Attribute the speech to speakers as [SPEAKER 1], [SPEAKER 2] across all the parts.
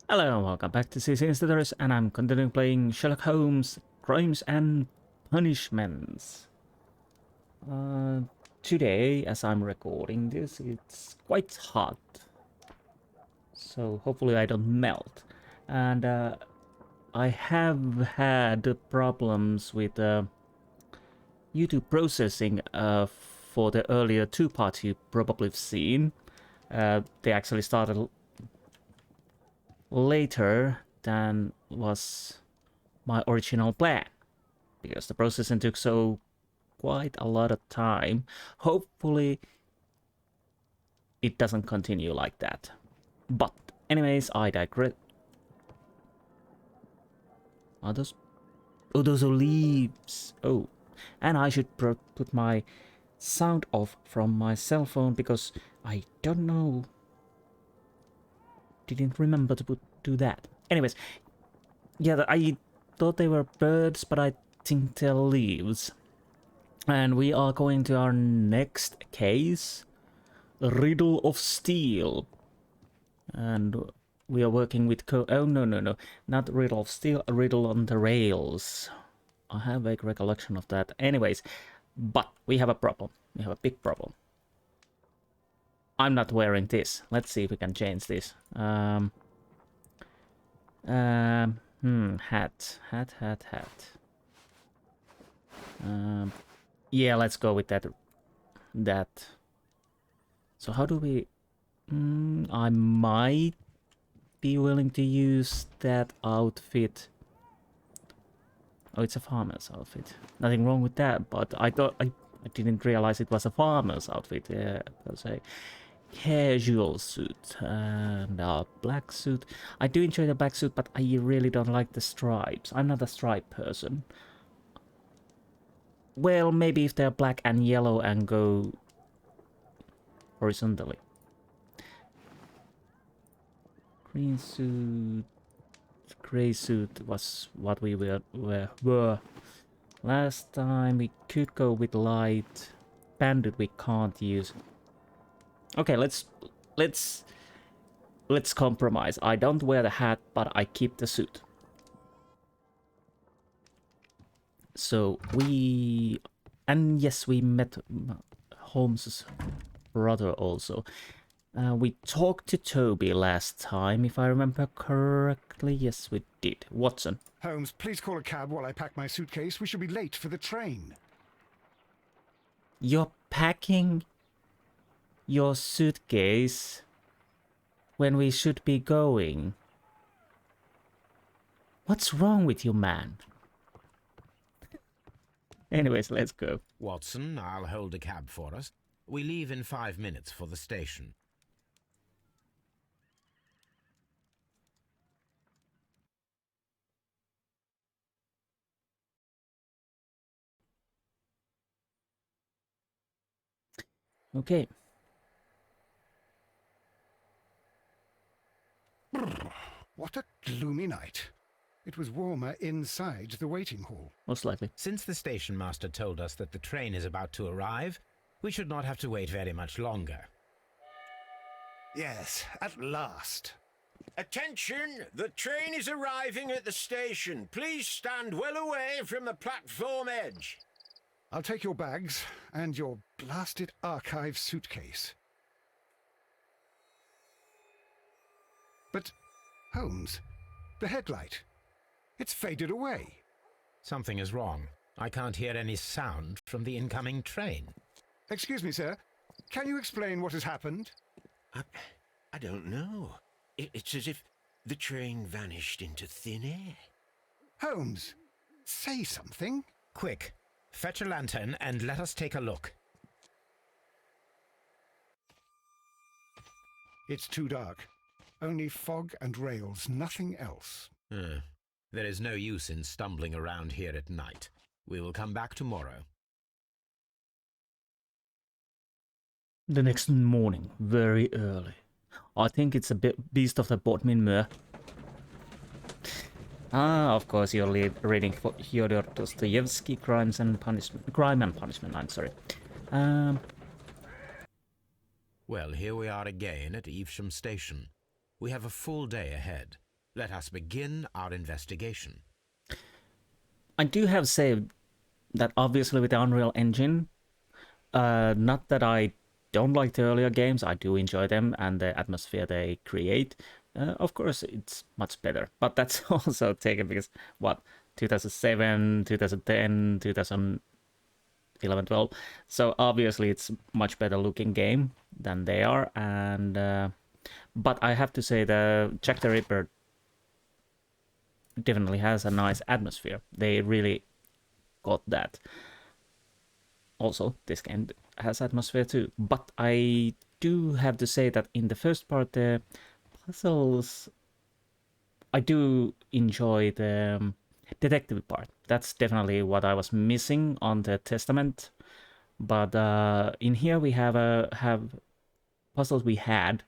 [SPEAKER 1] Hello and welcome back to Insti, and I'm continuing playing Sherlock Holmes, Crimes and Punishments. Today, as I'm recording this, it's quite hot, so hopefully I don't melt. And I have had problems with YouTube processing for the earlier two parts you probably have seen. They actually started later than was my original plan, because the processing took quite a lot of time. Hopefully it doesn't continue like that. But anyways, I digress. Are those... Oh, those are leaves. Oh, and I should put my sound off from my cell phone, because I don't know... Didn't remember to do that. Anyways, yeah, I thought they were birds, but I think they're leaves. And we are going to our next case, Riddle of Steel. And we are working with oh, no, not Riddle of Steel, a Riddle on the Rails. I have a recollection of that. Anyways, but we have a problem. We have a big problem. I'm not wearing this. Let's see if we can change this. Hat. Yeah, let's go with that. So how do we... I might be willing to use that outfit. Oh, it's a farmer's outfit. Nothing wrong with that, but I didn't realize it was a farmer's outfit. Yeah, it was a casual suit and a black suit. I do enjoy the black suit, but I really don't like the stripes. I'm not a stripe person. Well, maybe if they're black and yellow and go horizontally. Green suit, grey suit was what we were last time. We could go with light. Bandit we can't use. Okay, let's compromise. I don't wear the hat, but I keep the suit. So and yes, we met Holmes's brother also. We talked to Toby last time, if I remember correctly. Yes, we did. Watson.
[SPEAKER 2] Holmes, please call a cab while I pack my suitcase. We shall be late for the train.
[SPEAKER 1] You're packing your suitcase when we should be going. What's wrong with you, man? Anyways, let's go.
[SPEAKER 3] Watson, I'll hold a cab for us. We leave in 5 minutes for the station.
[SPEAKER 1] Okay.
[SPEAKER 2] What a gloomy night. It was warmer inside the waiting hall.
[SPEAKER 1] Most likely.
[SPEAKER 3] Since the station master told us that the train is about to arrive, we should not have to wait very much longer.
[SPEAKER 2] Yes, at last.
[SPEAKER 4] Attention! The train is arriving at the station. Please stand well away from the platform edge.
[SPEAKER 2] I'll take your bags and your blasted archive suitcase. But, Holmes, the headlight, it's faded away.
[SPEAKER 3] Something is wrong. I can't hear any sound from the incoming train.
[SPEAKER 2] Excuse me, sir. Can you explain what has happened?
[SPEAKER 4] I don't know. It's as if the train vanished into thin air.
[SPEAKER 2] Holmes, say something.
[SPEAKER 3] Quick, fetch a lantern and let us take a look.
[SPEAKER 2] It's too dark. Only fog and rails, nothing else.
[SPEAKER 3] There is no use in stumbling around here at night. We will come back tomorrow.
[SPEAKER 1] The next morning, very early. I think it's a beast of the Bodmin. Of course, you're reading for Fyodor Dostoevsky, Crime and Punishment. I'm sorry.
[SPEAKER 3] Well, here we are again at Evesham Station. We have a full day ahead. Let us begin our investigation.
[SPEAKER 1] I do have saved that obviously with the Unreal Engine. Not that I don't like the earlier games, I do enjoy them and the atmosphere they create. Of course, it's much better, but that's also taken because, what, 2007, 2010, 2011, 12. So obviously it's much better looking game than they are, and but I have to say the Jack the Ripper definitely has a nice atmosphere. They really got that. Also, this game has atmosphere too, but I do have to say that in the first part, the puzzles, I do enjoy the detective part. That's definitely what I was missing on the Testament. But in here we have puzzles we had,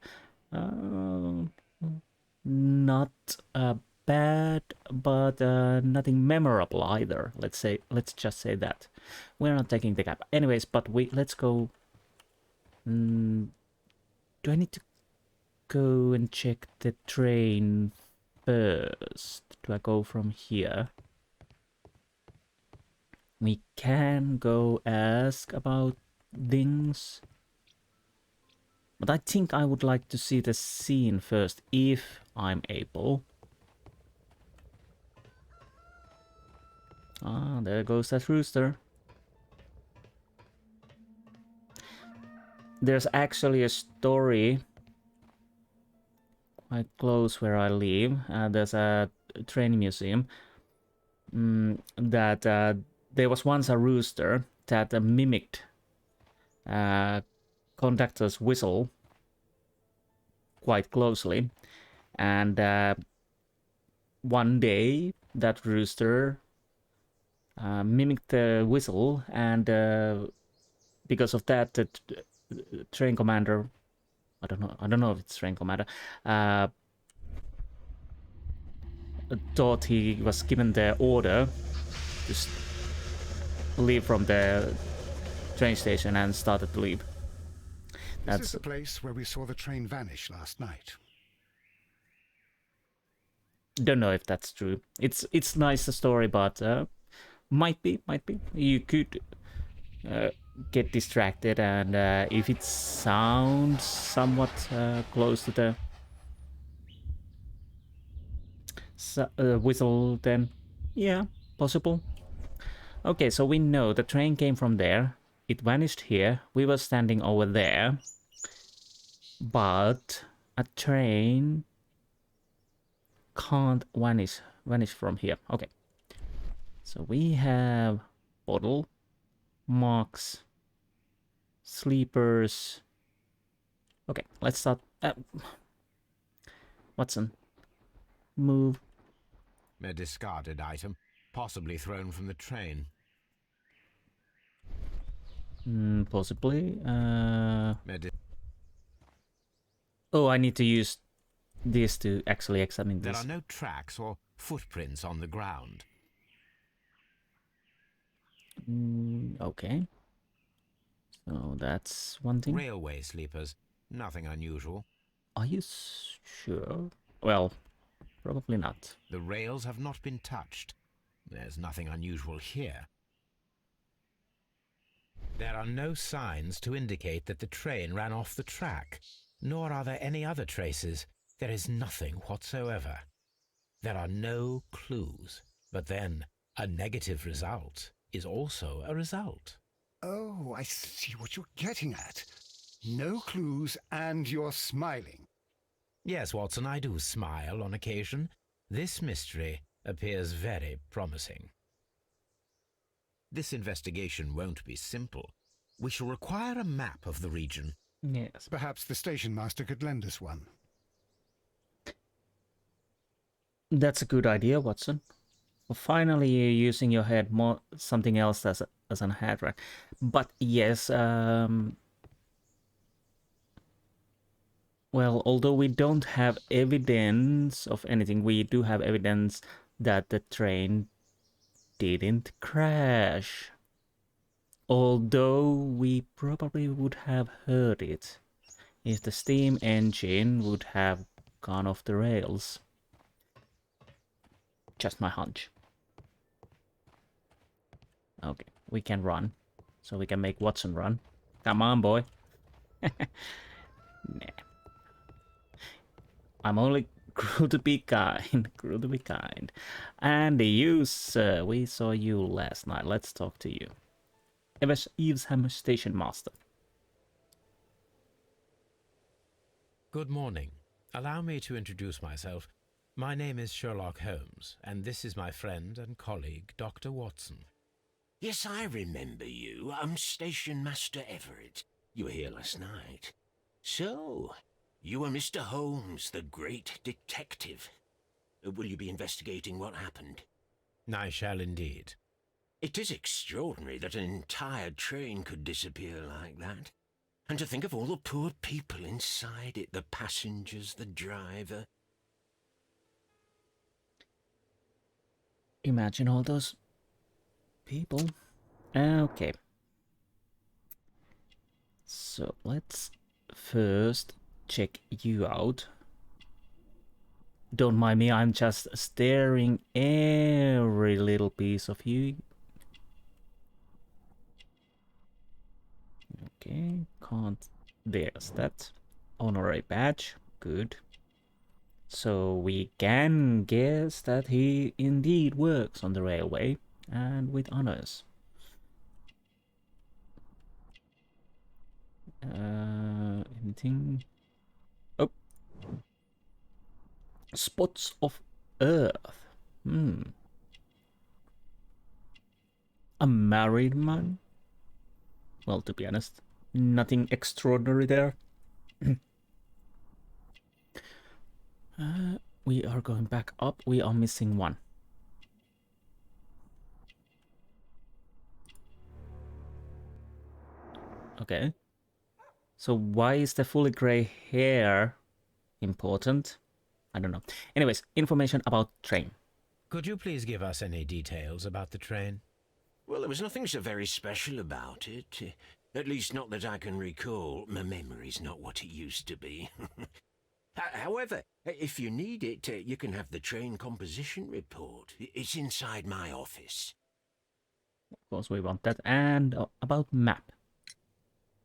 [SPEAKER 1] not bad, but nothing memorable either. Let's just say that we're not taking the gap. Anyways, but let's go. Do I need to go and check the train first? Do I go from here? We can go ask about things. But I think I would like to see the scene first, if I'm able. Ah, there goes that rooster. There's actually a story quite close where I live. There's a train museum that there was once a rooster that mimicked conductor's whistle quite closely, and one day that rooster mimicked the whistle, and because of that, the train commander, I don't know if it's train commander, thought he was given the order to leave from the train station and started to leave.
[SPEAKER 2] This is the place where we saw the train vanish last night.
[SPEAKER 1] Don't know if that's true. It's nice the story, but might be. You could get distracted, and if it sounds somewhat close to the whistle, then yeah, possible. Okay, so we know the train came from there. It vanished here. We were standing over there. But a train can't vanish from here. Okay. So we have bottle, marks, sleepers. Okay, let's start. Watson, move.
[SPEAKER 3] A discarded item, possibly thrown from the train.
[SPEAKER 1] Possibly. Oh, I need to use this to actually examine this.
[SPEAKER 3] There are no tracks or footprints on the ground.
[SPEAKER 1] Okay. So that's one thing.
[SPEAKER 3] Railway sleepers, nothing unusual.
[SPEAKER 1] Are you sure? Well, probably not.
[SPEAKER 3] The rails have not been touched. There's nothing unusual here. There are no signs to indicate that the train ran off the track, nor are there any other traces. There is nothing whatsoever. There are no clues. But then, a negative result is also a result.
[SPEAKER 2] Oh, I see what you're getting at. No clues, and you're smiling.
[SPEAKER 3] Yes, Watson, I do smile on occasion. This mystery appears very promising. This investigation won't be simple. We shall require a map of the region.
[SPEAKER 1] Yes.
[SPEAKER 2] Perhaps the station master could lend us one.
[SPEAKER 1] That's a good idea, Watson. Well, finally, you're using your head more something else as an head rack. But yes, well, although we don't have evidence of anything, we do have evidence that the train didn't crash. Although we probably would have heard it if the steam engine would have gone off the rails. Just my hunch. Okay, we can run. So we can make Watson run. Come on, boy. Nah. I'm only cruel to be kind. Cruel to be kind. And you, sir. We saw you last night. Let's talk to you. Evesham Station Master.
[SPEAKER 3] Good morning. Allow me to introduce myself. My name is Sherlock Holmes, and this is my friend and colleague, Dr. Watson.
[SPEAKER 4] Yes, I remember you. I'm Station Master Everett. You were here last night. So, you are Mr. Holmes, the great detective. Will you be investigating what happened?
[SPEAKER 3] I shall indeed.
[SPEAKER 4] It is extraordinary that an entire train could disappear like that. And to think of all the poor people inside it, the passengers, the driver.
[SPEAKER 1] Imagine all those people. Okay. So let's first check you out. Don't mind me, I'm just staring every little piece of you. Okay, can't. There's that. Honorary badge. Good. So we can guess that he indeed works on the railway and with honors. Anything? Oh. Spots of earth. A married man? Well, to be honest, nothing extraordinary there. We are going back up. We are missing one. Okay. So why is the fully grey hair important? I don't know. Anyways, information about train.
[SPEAKER 3] Could you please give us any details about the train?
[SPEAKER 4] Well, there was nothing so very special about it. At least not that I can recall. My memory's not what it used to be. However, if you need it, you can have the train composition report. It's inside my office.
[SPEAKER 1] Of course, we want that. And about map.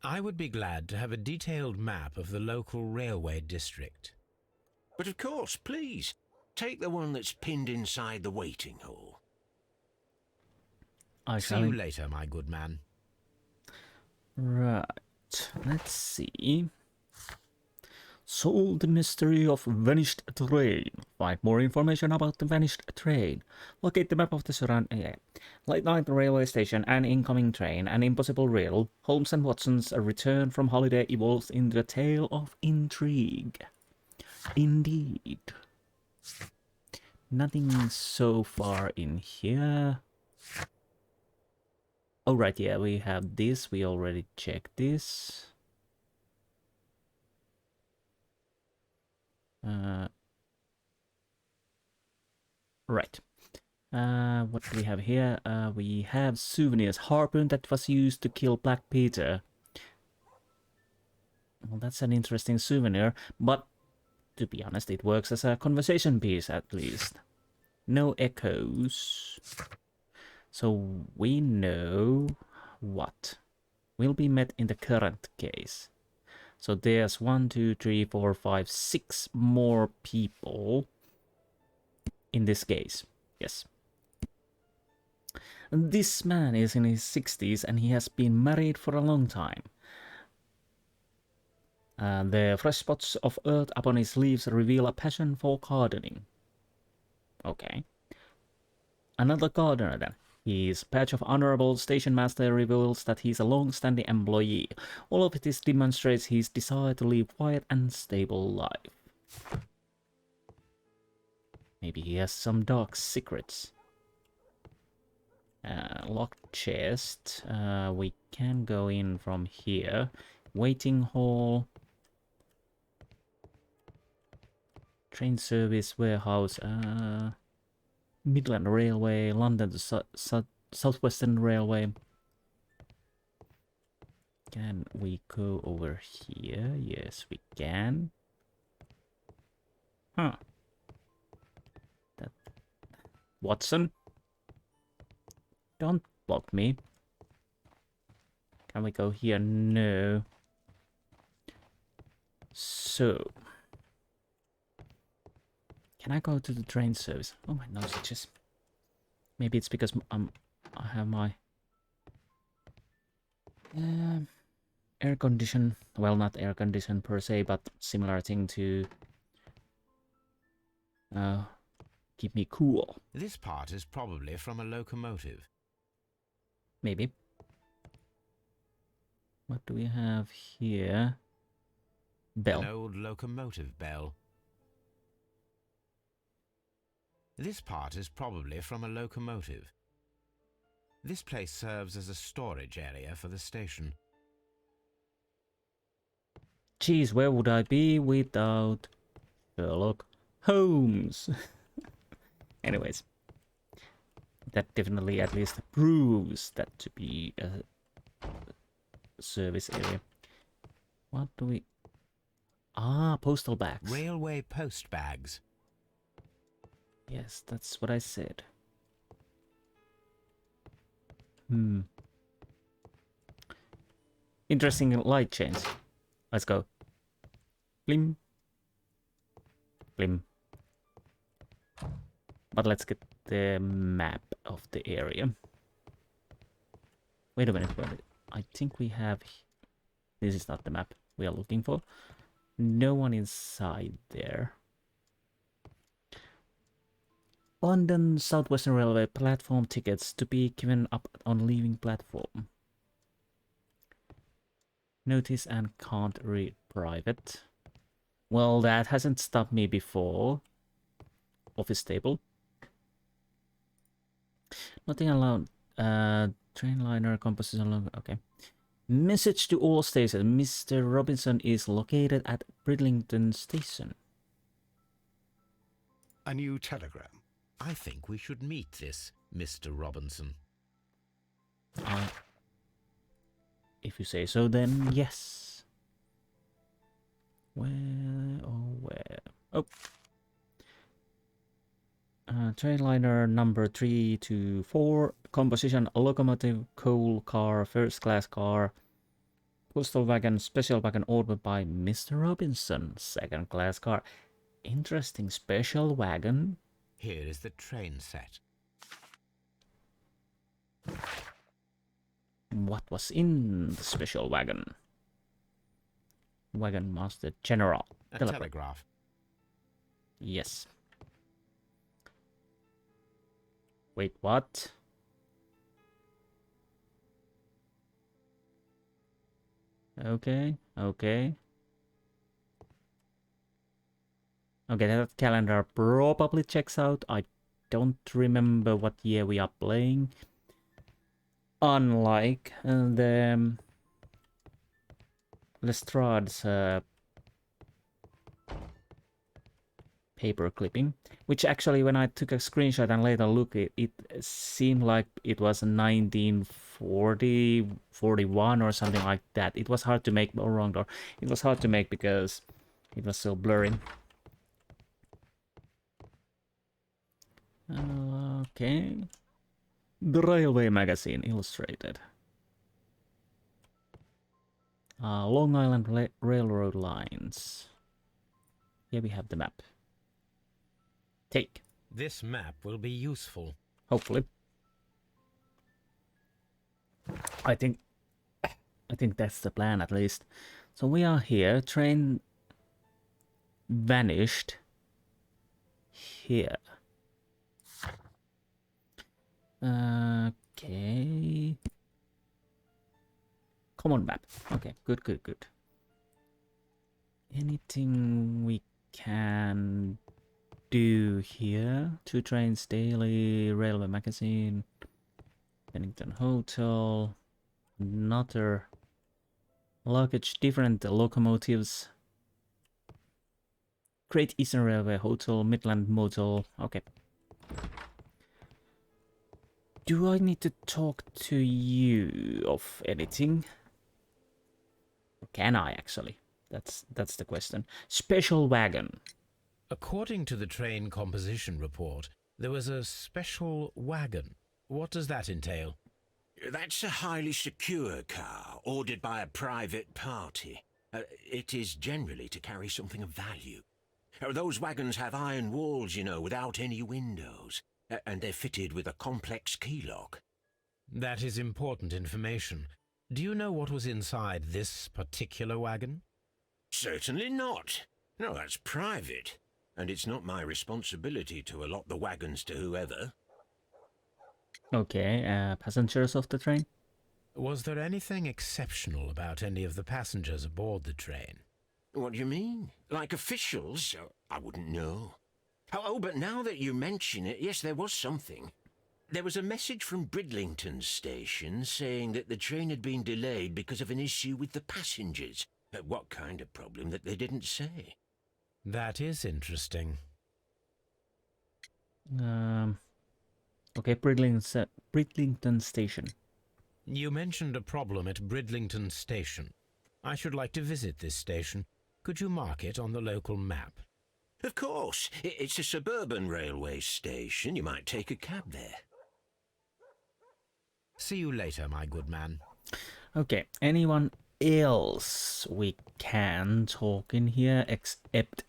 [SPEAKER 3] I would be glad to have a detailed map of the local railway district.
[SPEAKER 4] But of course, please, take the one that's pinned inside the waiting hall.
[SPEAKER 1] I
[SPEAKER 3] See
[SPEAKER 1] shall.
[SPEAKER 3] you later, my good man.
[SPEAKER 1] Right. Let's see. Solve the mystery of vanished train. Find more information about the vanished train. Locate the map of the surrounding late night railway station, an incoming train, an impossible riddle. Holmes and Watson's return from holiday evolves into a tale of intrigue. Indeed. Nothing so far in here. Oh right, yeah, we have this. We already checked this. Right. What do we have here? We have souvenirs. Harpoon that was used to kill Black Peter. Well, that's an interesting souvenir, but to be honest, it works as a conversation piece at least. No echoes. So we know what will be met in the current case. So there's 1, 2, 3, 4, 5, 6 more people in this case. Yes. This man is in his 60s and he has been married for a long time. The fresh spots of earth upon his leaves reveal a passion for gardening. Okay. Another gardener then. His badge of honorable station master reveals that he's a long-standing employee. All of this demonstrates his desire to live quiet and stable life. Maybe he has some dark secrets. Locked chest. We can go in from here. Waiting hall. Train service warehouse. Midland Railway, London to Southwestern Railway. Can we go over here? Yes, we can. Huh. Watson. Don't block me. Can we go here? No. So. Can I go to the train service? Oh, my nose itches. Maybe it's because I have my air condition. Well, not air condition per se, but similar thing to keep me cool.
[SPEAKER 3] This part is probably from a locomotive.
[SPEAKER 1] Maybe. What do we have here? Bell.
[SPEAKER 3] An old locomotive bell. This part is probably from a locomotive. This place serves as a storage area for the station.
[SPEAKER 1] Geez, where would I be without Sherlock Holmes? Anyways, that definitely at least proves that to be a service area. What do we... Ah, postal bags.
[SPEAKER 3] Railway post bags.
[SPEAKER 1] Yes, that's what I said. Interesting light change. Let's go. Blim. Blim. But let's get the map of the area. Wait a minute. I think we have... This is not the map we are looking for. No one inside there. London Southwestern Railway platform tickets to be given up on leaving platform. Notice and can't read private. Well, that hasn't stopped me before. Office table. Nothing allowed. Train liner composition. Okay. Message to all stations. Mr. Robinson is located at Bridlington Station.
[SPEAKER 2] A new telegram.
[SPEAKER 3] I think we should meet this Mr. Robinson.
[SPEAKER 1] If you say so, then yes. Where, oh where? Oh. Train liner number 324. Composition: locomotive, coal car, first class car, postal wagon, special wagon ordered by Mr. Robinson, second class car. Interesting special wagon.
[SPEAKER 3] Here is the train set.
[SPEAKER 1] What was in the special wagon? Wagon master general.
[SPEAKER 3] A telegraph.
[SPEAKER 1] Yes. Wait, what? Okay. Okay, that calendar probably checks out. I don't remember what year we are playing. Unlike the Lestrade's paper clipping, which actually when I took a screenshot and later look, it seemed like it was 1940, 41 or something like that. It was hard to make, or wrong door. It was hard to make because it was so blurry. Okay. The Railway Magazine Illustrated. Long Island Railroad lines. Here we have the map. Take.
[SPEAKER 3] This map will be useful.
[SPEAKER 1] Hopefully. I think that's the plan at least. So we are here. Train vanished here. Okay. Common map. Okay, good. Anything we can do here? 2 trains daily, Railway Magazine, Bennington Hotel, another luggage, different locomotives, Great Eastern Railway Hotel, Midland Motel. Okay. Do I need to talk to you of anything? Or can I actually? That's the question. Special wagon.
[SPEAKER 3] According to the train composition report, There was a special wagon. What does that entail?
[SPEAKER 4] That's a highly secure car, ordered by a private party. It is generally to carry something of value. Those wagons have iron walls, you know, without any windows, and they're fitted with a complex key lock.
[SPEAKER 3] That is important information. Do you know what was inside this particular wagon?
[SPEAKER 4] Certainly not. No, that's private, and it's not my responsibility to allot the wagons to whoever.
[SPEAKER 1] Okay, passengers of the train?
[SPEAKER 3] Was there anything exceptional about any of the passengers aboard the train?
[SPEAKER 4] What do you mean? Like officials? I wouldn't know. Oh, but now that you mention it, yes, there was something. There was a message from Bridlington Station saying that the train had been delayed because of an issue with the passengers. What kind of problem that they didn't say?
[SPEAKER 3] That is interesting.
[SPEAKER 1] Okay, Bridlington Station.
[SPEAKER 3] You mentioned a problem at Bridlington Station. I should like to visit this station. Could you mark it on the local map?
[SPEAKER 4] Of course. It's a suburban railway station. You might take a cab there.
[SPEAKER 3] See you later, my good man.
[SPEAKER 1] Okay, anyone else we can talk in here except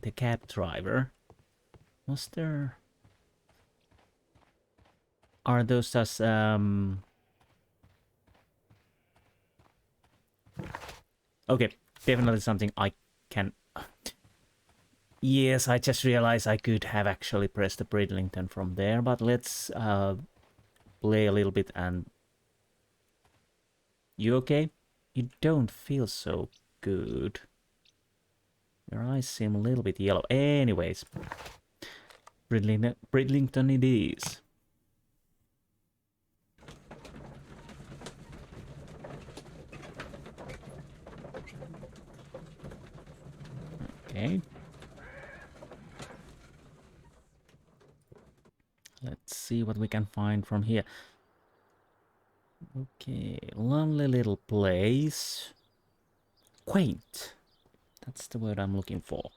[SPEAKER 1] the cab driver? Was there... Are those just Okay, definitely something I can... Yes, I just realized I could have actually pressed the Bridlington from there, but let's play a little bit and... You okay? You don't feel so good. Your eyes seem a little bit yellow. Anyways, Bridlington it is. Okay. Let's see what we can find from here. Okay, lovely little place. Quaint. That's the word I'm looking for.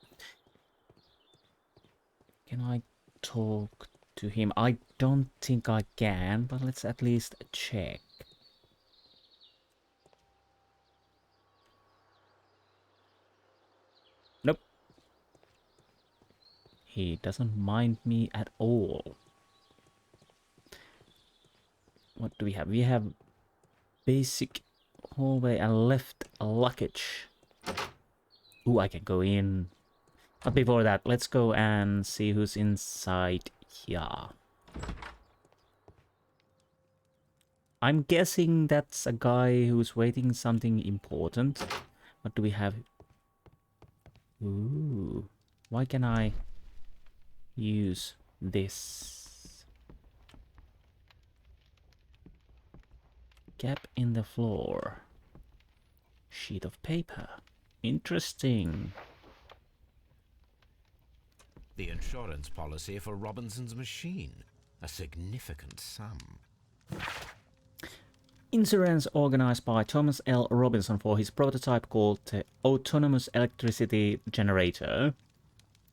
[SPEAKER 1] Can I talk to him? I don't think I can, but let's at least check. Nope. He doesn't mind me at all. What do we have? We have basic hallway and left luggage. Ooh, I can go in. But before that, let's go and see who's inside here. I'm guessing that's a guy who's waiting something important. What do we have? Ooh, why can I use this? Gap in the floor. Sheet of paper. Interesting.
[SPEAKER 3] The insurance policy for Robinson's machine. A significant sum.
[SPEAKER 1] Insurance organized by Thomas L. Robinson for his prototype called the Autonomous Electricity Generator,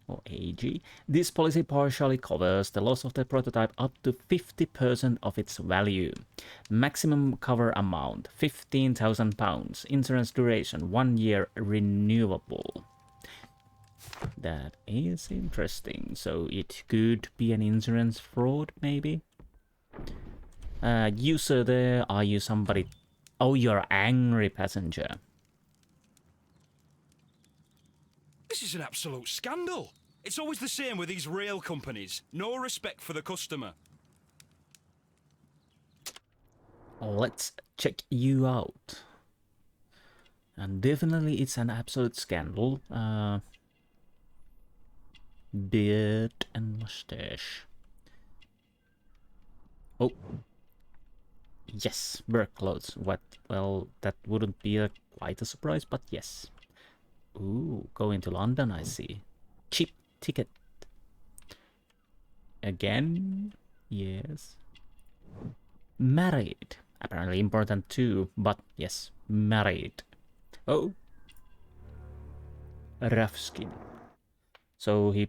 [SPEAKER 1] or AG. This policy partially covers the loss of the prototype up to 50% of its value. Maximum cover amount, £15,000. Insurance duration, 1 year renewable. That is interesting. So it could be an insurance fraud, maybe? User there, are you somebody... Oh, you're angry passenger.
[SPEAKER 5] This is an absolute scandal. It's always the same with these rail companies. No respect for the customer.
[SPEAKER 1] Let's check you out. And definitely it's an absolute scandal. Beard and mustache. Oh. Yes, work clothes. What? Well, that wouldn't be quite a surprise, but yes. Ooh, going to London, I see. Cheap ticket. Again? Yes. Married. Apparently important too, but yes, married. Oh. Rough skin. So he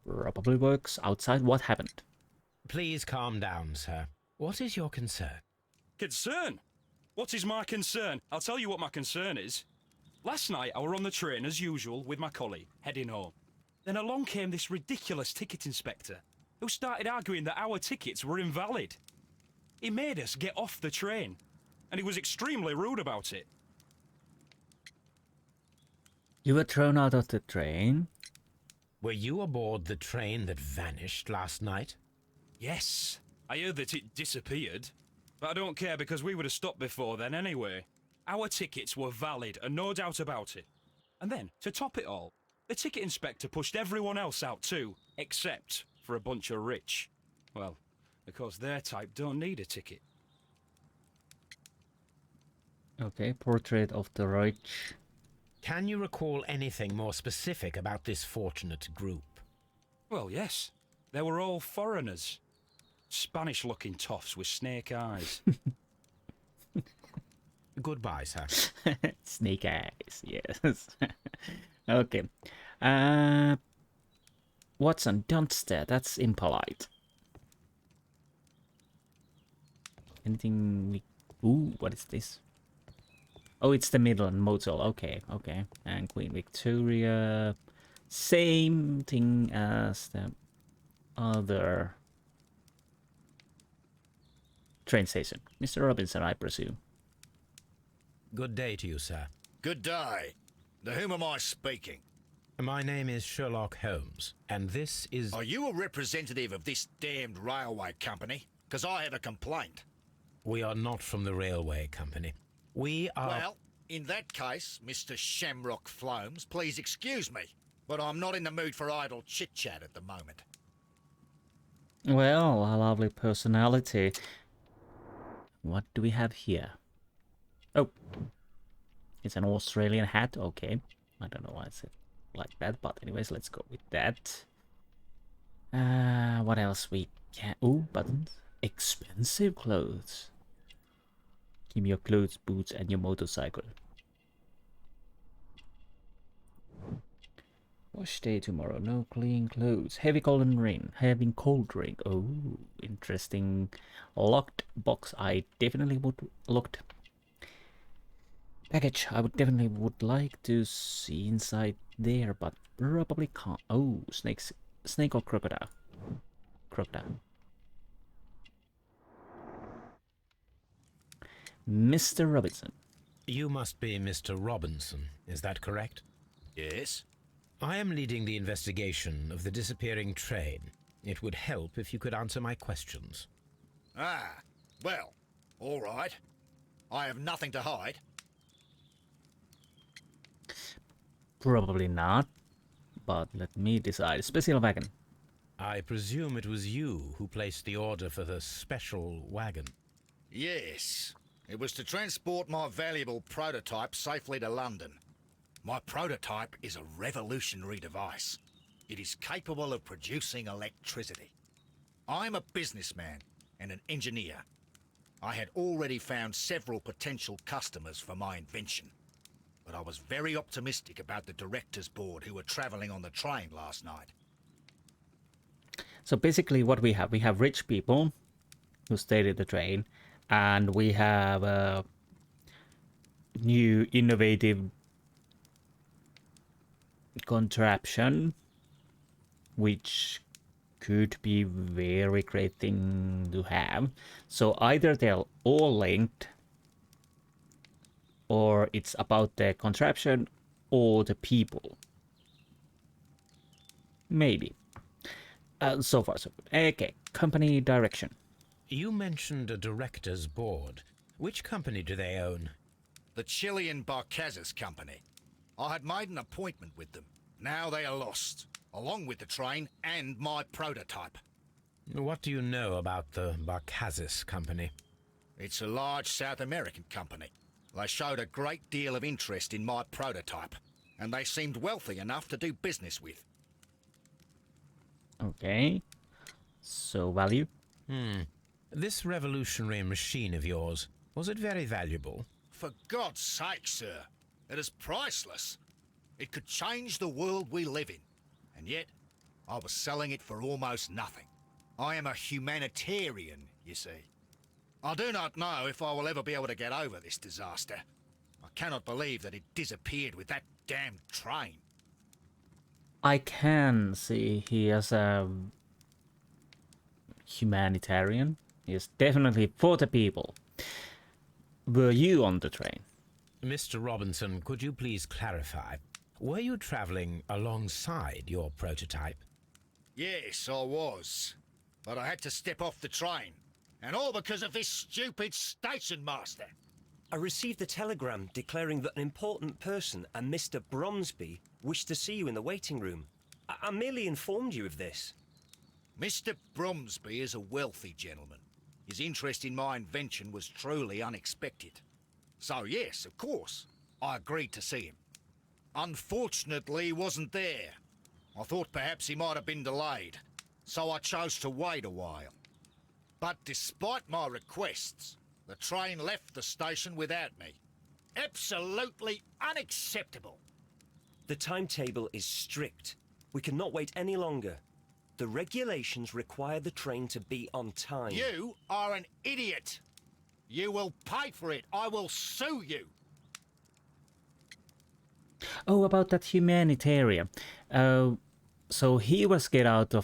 [SPEAKER 1] probably works outside. What happened?
[SPEAKER 3] Please calm down, sir. What is your concern?
[SPEAKER 5] Concern? What is my concern? I'll tell you what my concern is. Last night I were on the train as usual with my colleague, heading home. Then along came this ridiculous ticket inspector, who started arguing that our tickets were invalid. He made us get off the train, and he was extremely rude about it.
[SPEAKER 1] You were thrown out of the train?
[SPEAKER 3] Were you aboard the train that vanished last night?
[SPEAKER 5] Yes, I heard that it disappeared. But I don't care because we would have stopped before then anyway. Our tickets were valid and no doubt about it. And then, to top it all, the ticket inspector pushed everyone else out too, except for a bunch of rich. Well, because their type don't need a ticket.
[SPEAKER 1] Okay, portrait of the rich.
[SPEAKER 3] Can you recall anything more specific about this fortunate group?
[SPEAKER 5] Well, yes. They were all foreigners. Spanish-looking toffs with snake eyes.
[SPEAKER 3] Goodbye, sir.
[SPEAKER 1] Snake eyes, yes. Okay. Watson, don't stare. That's impolite. Anything we... Ooh, what is this? Oh, it's the Midland Motel. Okay, okay. And Queen Victoria. Same thing as the other train station. Mr. Robinson, I presume.
[SPEAKER 3] Good day to you, sir.
[SPEAKER 6] Good day. To whom am I speaking?
[SPEAKER 3] My name is Sherlock Holmes, and this is...
[SPEAKER 6] Are you a representative of this damned railway company? Because I have a complaint.
[SPEAKER 3] We are not from the railway company. We are...
[SPEAKER 6] Well, in that case, Mr. Shamrock Flomes, please excuse me, but I'm not in the mood for idle chit-chat at the moment.
[SPEAKER 1] Well, a lovely personality. What do we have here? Oh, it's an Australian hat. Okay, I don't know why it's like that, but anyways, let's go with that. What else we can... Ooh, buttons. Expensive clothes. Give me your clothes, boots, and your motorcycle. Wash day tomorrow. No clean clothes. Heavy cold and rain. Having cold drink. Oh, interesting. Locked box. I definitely would locked. Package. I would definitely would like to see inside there, but probably can't. Oh, snakes. Snake or crocodile? Crocodile. Mr. Robinson.
[SPEAKER 3] You must be Mr. Robinson, is that correct?
[SPEAKER 6] Yes?
[SPEAKER 3] I am leading the investigation of the disappearing train. It would help if you could answer my questions.
[SPEAKER 6] Ah, well, all right. I have nothing to hide.
[SPEAKER 1] Probably not, but let me decide. Special wagon.
[SPEAKER 3] I presume it was you who placed the order for the special wagon.
[SPEAKER 6] Yes. It was to transport my valuable prototype safely to London. My prototype is a revolutionary device. It is capable of producing electricity. I'm a businessman and an engineer. I had already found several potential customers for my invention. But I was very optimistic about the directors' board who were travelling on the train last night.
[SPEAKER 1] So basically what we have rich people who stayed in the train, and we have a new innovative contraption which could be very great thing to have. So either they're all linked, or it's about the contraption or the people. Maybe. So far so good. Okay, company direction.
[SPEAKER 3] You mentioned a director's board. Which company do they own?
[SPEAKER 6] The Chilean Barcazes Company. I had made an appointment with them. Now they are lost, along with the train and my prototype.
[SPEAKER 3] What do you know about the Barcazes Company?
[SPEAKER 6] It's a large South American company. They showed a great deal of interest in my prototype, and they seemed wealthy enough to do business with.
[SPEAKER 1] Okay. So value?
[SPEAKER 3] This revolutionary machine of yours, was it very valuable?
[SPEAKER 6] For God's sake, sir, it is priceless. It could change the world we live in, and yet I was selling it for almost nothing. I am a humanitarian, you see. I do not know if I will ever be able to get over this disaster. I cannot believe that it disappeared with that damned train.
[SPEAKER 1] I can see he is a humanitarian. He is definitely for the people. Were you on the train?
[SPEAKER 3] Mr. Robinson, could you please clarify? Were you travelling alongside your prototype?
[SPEAKER 6] Yes, I was. But I had to step off the train. And all because of this stupid station master.
[SPEAKER 7] I received a telegram declaring that an important person, a Mr. Bromsby, wished to see you in the waiting room. I merely informed you of this.
[SPEAKER 6] Mr. Bromsby is a wealthy gentleman. His interest in my invention was truly unexpected. So yes, of course, I agreed to see him. Unfortunately, he wasn't there. I thought perhaps he might have been delayed, so I chose to wait a while. But despite my requests, the train left the station without me. Absolutely unacceptable.
[SPEAKER 7] The timetable is strict. We cannot wait any longer. The regulations require the train to be on time.
[SPEAKER 6] You are an idiot. You will pay for it. I will sue you.
[SPEAKER 1] Oh, about that humanitarian. So he was lured out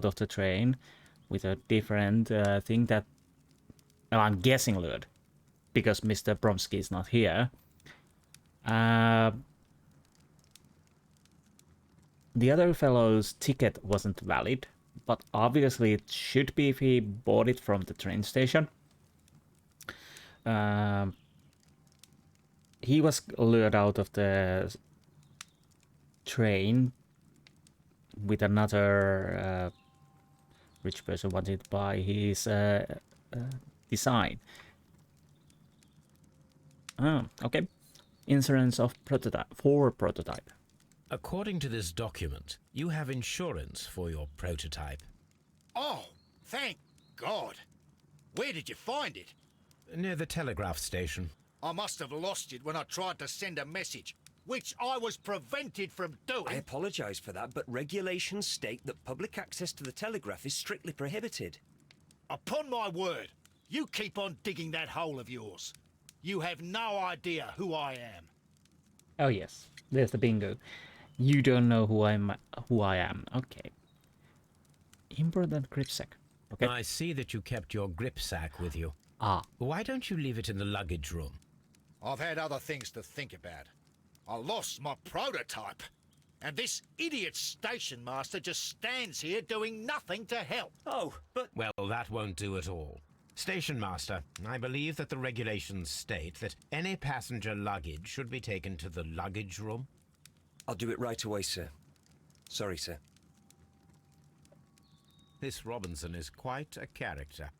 [SPEAKER 1] of the train with a different thing that... Well, I'm guessing lured, because Mr. Bromsky is not here. The other fellow's ticket wasn't valid, but obviously it should be if he bought it from the train station. He was lured out of the train with another rich person wanted to buy his design. Oh, okay. Insurance of prototype.
[SPEAKER 3] According to this document, you have insurance for your prototype.
[SPEAKER 6] Oh, thank God. Where did you find it?
[SPEAKER 3] Near the telegraph station.
[SPEAKER 6] I must have lost it when I tried to send a message, which I was prevented from doing.
[SPEAKER 7] I apologise for that, but regulations state that public access to the telegraph is strictly prohibited.
[SPEAKER 6] Upon my word, you keep on digging that hole of yours. You have no idea who I am.
[SPEAKER 1] Oh yes, there's the bingo. You don't know who I am. Okay. Important gripsack. Okay.
[SPEAKER 3] I see that you kept your gripsack with you.
[SPEAKER 1] Ah.
[SPEAKER 3] Why don't you leave it in the luggage room?
[SPEAKER 6] I've had other things to think about. I lost my prototype. And this idiot station master just stands here doing nothing to help.
[SPEAKER 7] Oh, but...
[SPEAKER 3] Well, that won't do at all. Station master, I believe that the regulations state that any passenger luggage should be taken to the luggage room.
[SPEAKER 7] I'll do it right away, sir. Sorry, sir.
[SPEAKER 3] This Robinson is quite a character.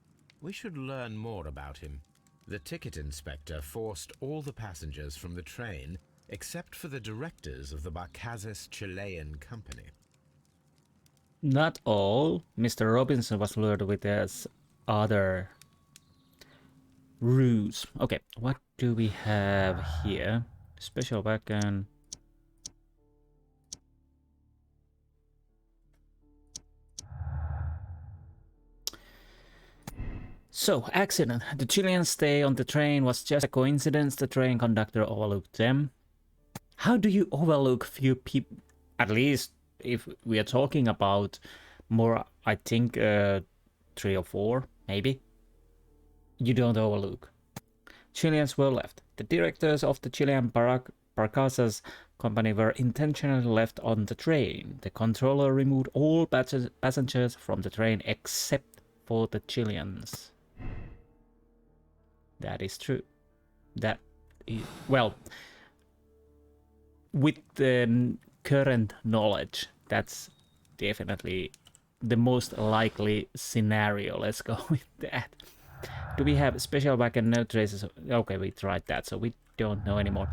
[SPEAKER 3] We should learn more about him. The ticket inspector forced all the passengers from the train except for the directors of the Barcazes Chilean Company.
[SPEAKER 1] Not all. Mr. Robinson was lured with his other ruse. Okay, what do we have here? Special weapon. So, accident. The Chileans' stay on the train was just a coincidence. The train conductor overlooked them. How do you overlook few people? At least if we are talking about more, I think 3 or 4, maybe. You don't overlook. Chileans were left. The directors of the Chilean Barcazes company were intentionally left on the train. The controller removed all passengers from the train except for the Chileans. That is true. That is, well, with the current knowledge, that's definitely the most likely scenario. Let's go with that. Do we have special back and no traces? Okay, we tried that, so we don't know anymore.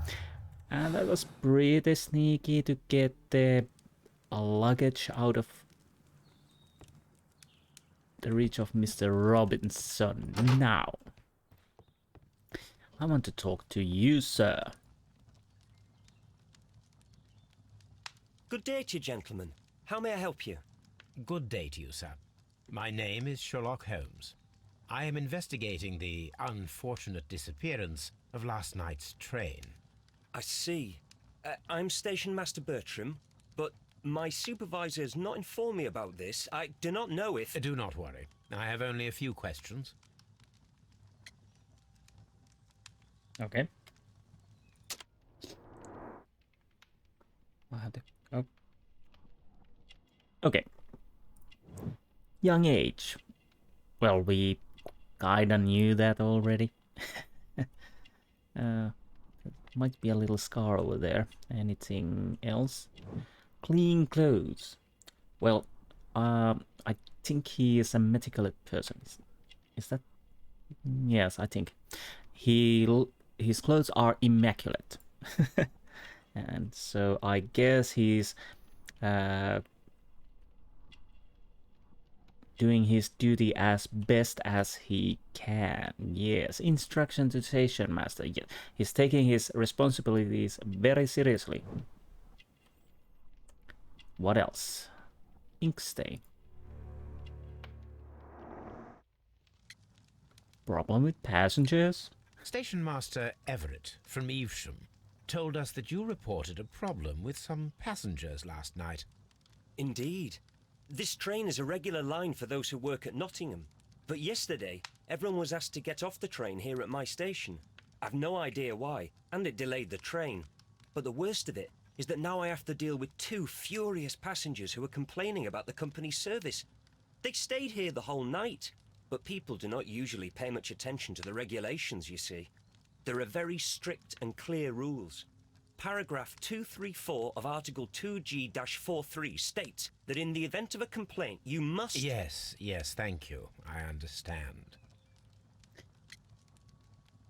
[SPEAKER 1] And that was pretty sneaky to get the luggage out of the reach of Mr. Robinson. Now, I want to talk to you, sir.
[SPEAKER 7] Good day to you, gentlemen. How may I help you?
[SPEAKER 3] Good day to you, sir. My name is Sherlock Holmes. I am investigating the unfortunate disappearance of last night's train.
[SPEAKER 7] I see. I'm Station Master Bertram, but my supervisor has not informed me about this. I do not know if...
[SPEAKER 3] Do not worry. I have only a few questions.
[SPEAKER 1] Okay. I have to. Oh. Okay. Young age. Well, we kinda knew that already. There might be a little scar over there. Anything else? Clean clothes. Well, I think he is a medical person. Is that? Yes, I think. His clothes are immaculate. And so I guess he's doing his duty as best as he can. Yes, instruction to station master. Yes, he's taking his responsibilities very seriously. What else? Insti. Problem with passengers?
[SPEAKER 3] Station Master Everett from Evesham told us that you reported a problem with some passengers last night.
[SPEAKER 7] Indeed. This train is a regular line for those who work at Nottingham. But yesterday, everyone was asked to get off the train here at my station. I've no idea why, and it delayed the train. But the worst of it is that now I have to deal with 2 furious passengers who are complaining about the company's service. They stayed here the whole night, but people do not usually pay much attention to the regulations, you see. There are very strict and clear rules. Paragraph 234 of Article 2G-43 states that in the event of a complaint, you must...
[SPEAKER 3] Yes, thank you. I understand.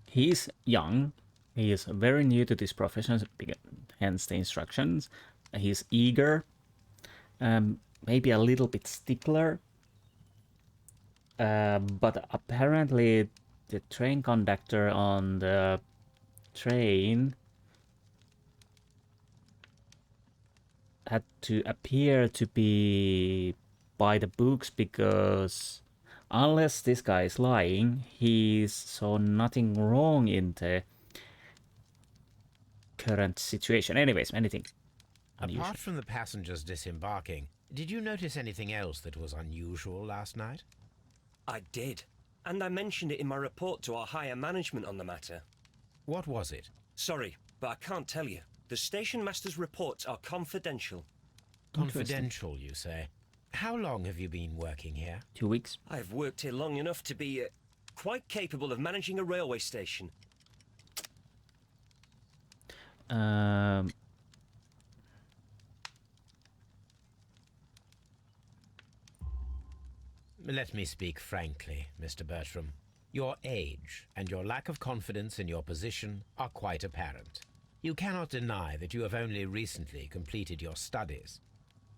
[SPEAKER 1] He's young. He is very new to this profession, hence the instructions. He's eager. Maybe a little bit stickler. But apparently the train conductor on the train had to appear to be by the books, because unless this guy is lying, he saw nothing wrong in the current situation. Anyways, anything unusual?
[SPEAKER 3] Apart from the passengers disembarking, did you notice anything else that was unusual last night?
[SPEAKER 7] I did, and I mentioned it in my report to our higher management on the matter.
[SPEAKER 3] What was it?
[SPEAKER 7] Sorry, but I can't tell you. The station master's reports are confidential.
[SPEAKER 3] Confidential, you say? How long have you been working here?
[SPEAKER 1] 2 weeks.
[SPEAKER 7] I've worked here long enough to be quite capable of managing a railway station.
[SPEAKER 3] Let me speak frankly, Mr. Bertram. Your age and your lack of confidence in your position are quite apparent. You cannot deny that you have only recently completed your studies.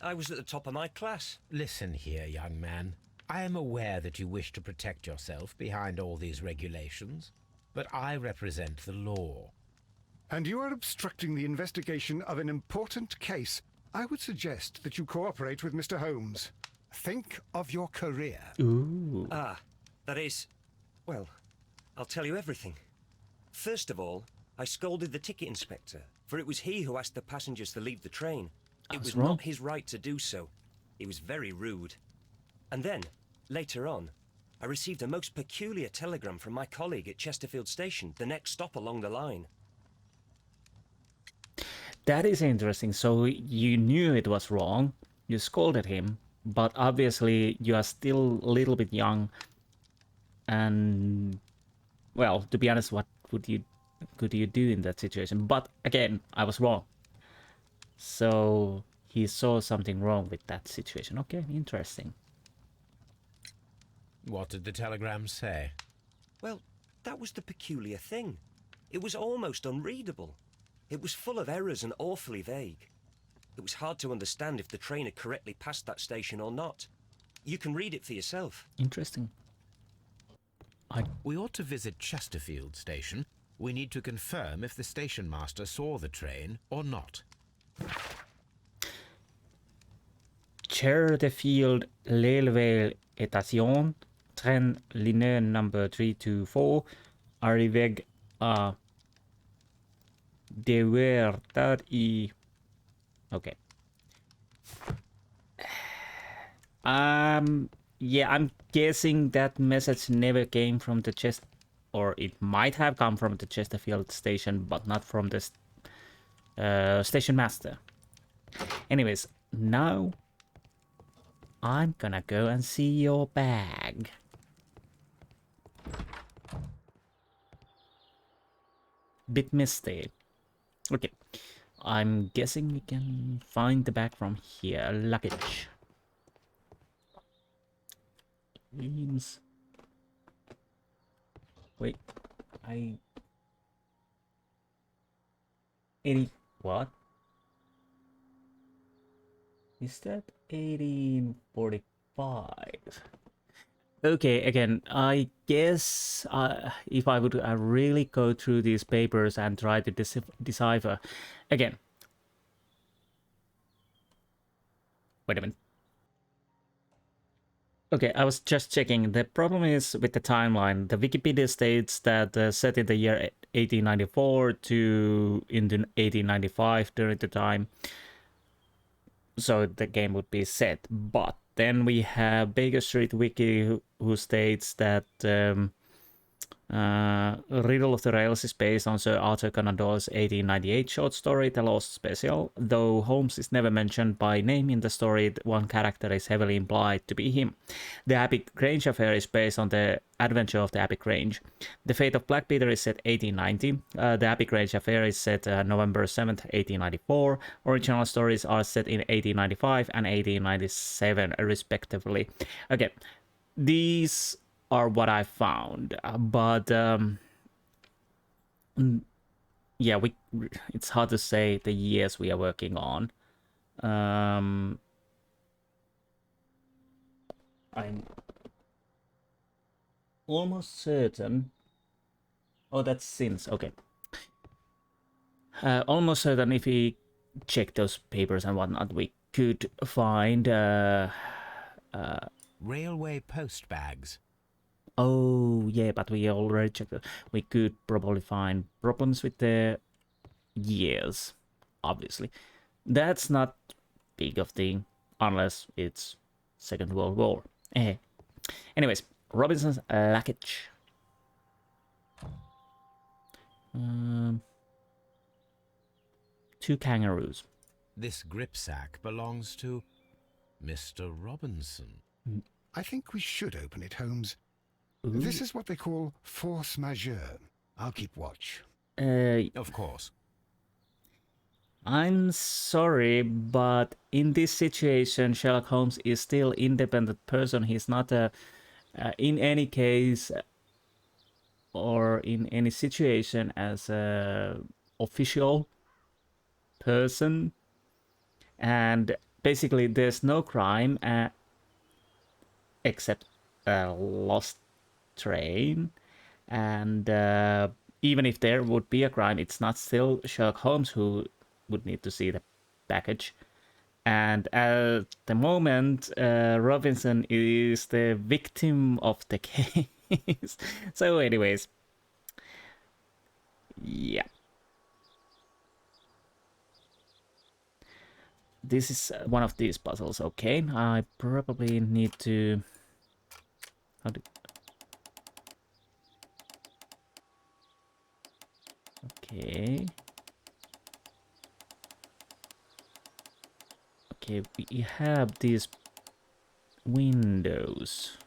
[SPEAKER 7] I was at the top of my class.
[SPEAKER 3] Listen here, young man. I am aware that you wish to protect yourself behind all these regulations, but I represent the law.
[SPEAKER 2] And you are obstructing the investigation of an important case. I would suggest that you cooperate with Mr. Holmes. Think of your career.
[SPEAKER 1] Ooh.
[SPEAKER 7] Ah, that is... Well, I'll tell you everything. First of all, I scolded the ticket inspector, for it was he who asked the passengers to leave the train. It was not his right to do so. He was very rude. And then, later on, I received a most peculiar telegram from my colleague at Chesterfield Station, the next stop along the line.
[SPEAKER 1] That is interesting. So you knew it was wrong, you scolded him, but obviously you are still a little bit young. And, well, to be honest, what could you do in that situation? But again, I was wrong. So he saw something wrong with that situation. Okay, interesting.
[SPEAKER 3] What did the telegram say?
[SPEAKER 7] Well, that was the peculiar thing. It was almost unreadable. It was full of errors and awfully vague. It was hard to understand if the train had correctly passed that station or not. You can read it for yourself.
[SPEAKER 1] Interesting.
[SPEAKER 3] We ought to visit Chesterfield Station. We need to confirm if the station master saw the train or not.
[SPEAKER 1] Chesterfield Railway Station, train linéaire number 324, arrivée à Dewertad i... Okay. Yeah, I'm guessing that message never came from the chest, or it might have come from the Chesterfield station, but not from the station master. Anyways, now I'm gonna go and see your bag. Bit misty. Okay, I'm guessing we can find the bag from here. Luggage. Means. Wait, 80. What? Is that 1845? Okay, again, I guess if I would really go through these papers and try to decipher, again. Wait a minute. Okay, I was just checking. The problem is with the timeline. The Wikipedia states that set in the year 1894 to into 1895 during the time. So the game would be set. But then we have Baker Street Wiki who states that Riddle of the Rails is based on Sir Arthur Conan Doyle's 1898 short story, The Lost Special. Though Holmes is never mentioned by name in the story, one character is heavily implied to be him. The Abbey Grange affair is based on the adventure of the Abbey Grange. The Fate of Black Peter is set 1890. The Abbey Grange affair is set November 7th, 1894. Original stories are set in 1895 and 1897, respectively. Okay, these are what I found, but yeah, it's hard to say the years we are working on. I'm almost certain. Oh, that's since. Okay. Almost certain if we check those papers and whatnot, we could find
[SPEAKER 3] Railway post bags.
[SPEAKER 1] Oh, yeah, but we already checked it. We could probably find problems with the years, obviously. That's not big of thing, unless it's Second World War. Anyways, Robinson's luggage. Two kangaroos.
[SPEAKER 3] This gripsack belongs to Mr. Robinson.
[SPEAKER 2] I think we should open it, Holmes.
[SPEAKER 1] Ooh.
[SPEAKER 2] This is what they call force majeure. I'll keep watch.
[SPEAKER 3] Of course.
[SPEAKER 1] I'm sorry, but in this situation, Sherlock Holmes is still independent person. He's not in any case or in any situation as a official person, and basically there's no crime except a lost train, and even if there would be a crime, it's not still Sherlock Holmes who would need to see the package. And at the moment, Robinson is the victim of the case. So anyways, yeah. This is one of these puzzles, okay? I probably need to... Okay. Okay, we have these windows.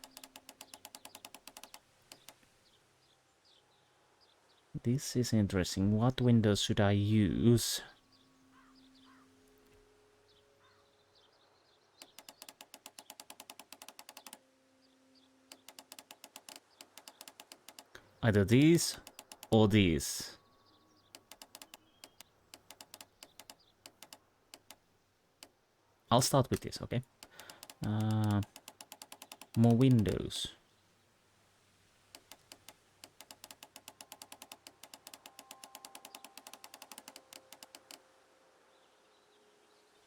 [SPEAKER 1] This is interesting. What windows should I use? Either these or these. I'll start with this, okay? More windows.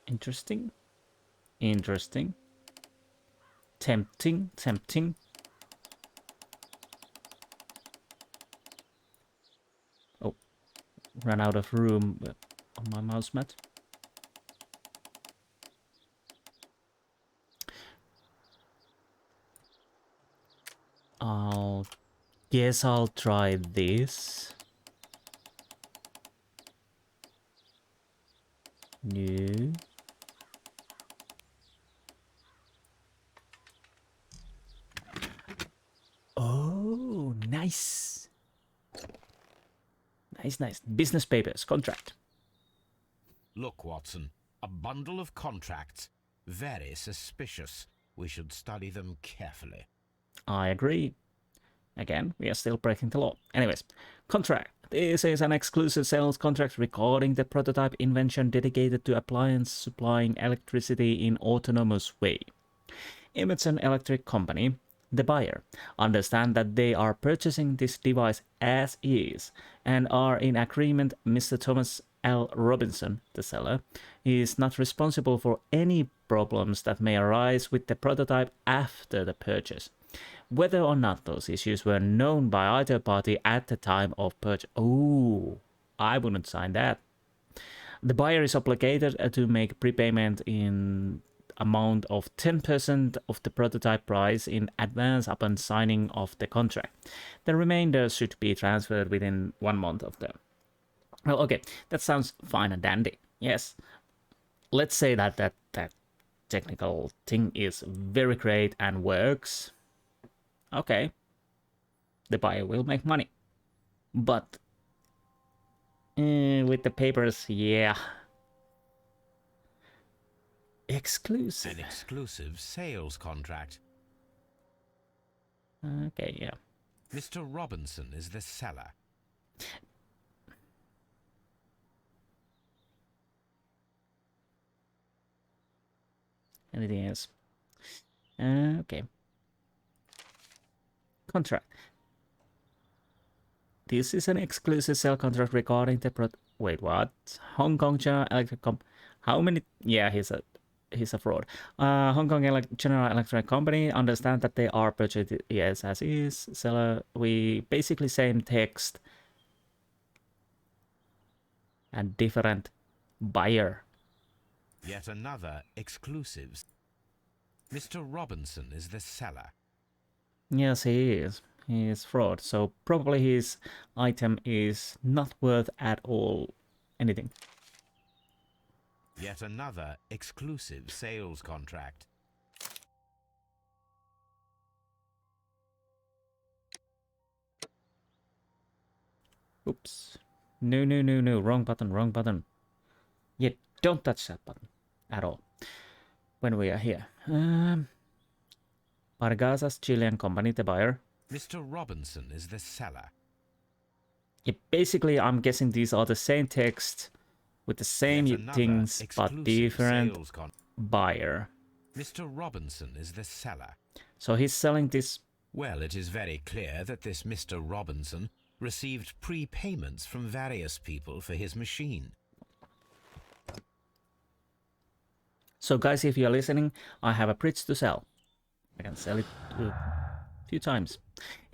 [SPEAKER 1] Interesting. Interesting. Tempting, tempting. Oh, ran out of room on my mouse mat. I'll guess I'll try this. No. Oh, nice. Nice, nice. Business papers, contract.
[SPEAKER 3] Look, Watson, a bundle of contracts. Very suspicious. We should study them carefully.
[SPEAKER 1] I agree. Again, we are still breaking the law. Anyways, contract. This is an exclusive sales contract regarding the prototype invention dedicated to appliance supplying electricity in autonomous way. Emerson Electric Company, the buyer, understand that they are purchasing this device as is and are in agreement. Mr. Thomas L. Robinson, the seller, is not responsible for any problems that may arise with the prototype after the purchase, whether or not those issues were known by either party at the time of purchase. Oh, I wouldn't sign that. The buyer is obligated to make prepayment in amount of 10% of the prototype price in advance upon signing of the contract. The remainder should be transferred within 1 month of the... Well, okay, that sounds fine and dandy. Yes. Let's say that technical thing is very great and works. Okay. The buyer will make money. But with the papers, yeah. Exclusive.
[SPEAKER 3] An exclusive sales contract.
[SPEAKER 1] Okay, yeah.
[SPEAKER 3] Mr. Robinson is the seller.
[SPEAKER 1] Anything else? Okay. Contract. This is an exclusive sale contract regarding the wait, what? Hong Kong General Electric How many? Yeah, he's a fraud. Hong Kong General Electric Company understand that they are purchased, yes, as is. Seller, we basically same text and different buyer.
[SPEAKER 3] Yet another exclusive. Mr. Robinson is the seller.
[SPEAKER 1] Yes, he is. He is fraud. So probably his item is not worth at all anything.
[SPEAKER 3] Yet another exclusive sales contract.
[SPEAKER 1] Oops. No, no, no, no. Wrong button, wrong button. Yeah, don't touch that button at all when we are here. Pargasa's Chilean company, the buyer.
[SPEAKER 3] Mr. Robinson is the seller.
[SPEAKER 1] Yeah, basically, I'm guessing these are the same text with the same things, but different buyer.
[SPEAKER 3] Mr. Robinson is the seller.
[SPEAKER 1] So he's selling this.
[SPEAKER 3] Well, it is very clear that this Mr. Robinson received prepayments from various people for his machine.
[SPEAKER 1] So guys, if you're listening, I have a bridge to sell. I can sell it a few times.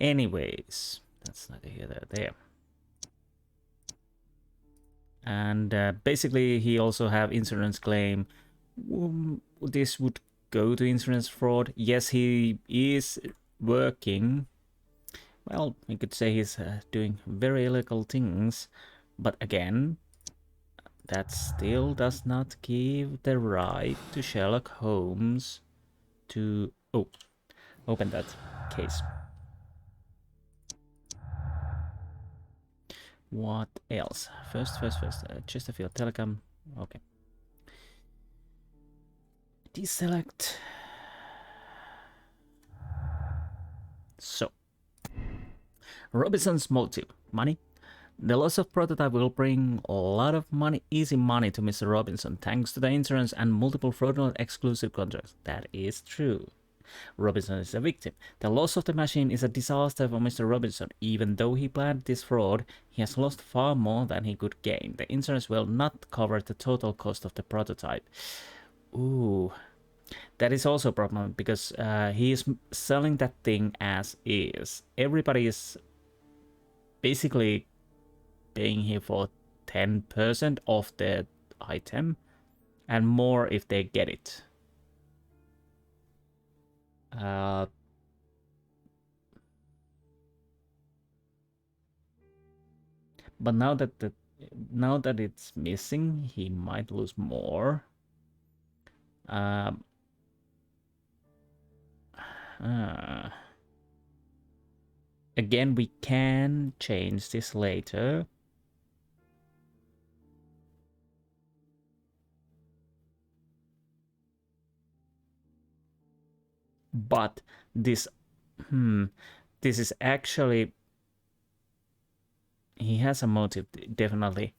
[SPEAKER 1] Anyways, that's neither here nor there. And basically, he also have insurance claim. This would go to insurance fraud. Yes, he is working. Well, you could say he's doing very illegal things. But again, that still does not give the right to Sherlock Holmes to... Oh, open that case. What else? First. Chesterfield Telecom. Okay. Deselect. So, Robinson's motive: money. The loss of prototype will bring a lot of money, easy money, to Mr. Robinson, thanks to the insurance and multiple fraudulent exclusive contracts. That is true. Robinson is a victim. The loss of the machine is a disaster for Mr. Robinson. Even though he planned this fraud, he has lost far more than he could gain. The insurance will not cover the total cost of the prototype. Ooh, that is also a problem because he is selling that thing as is. Everybody is basically paying him for 10% of the item and more if they get it. But now that it's missing, he might lose more. Again, we can change this later. But this is actually, he has a motive, definitely.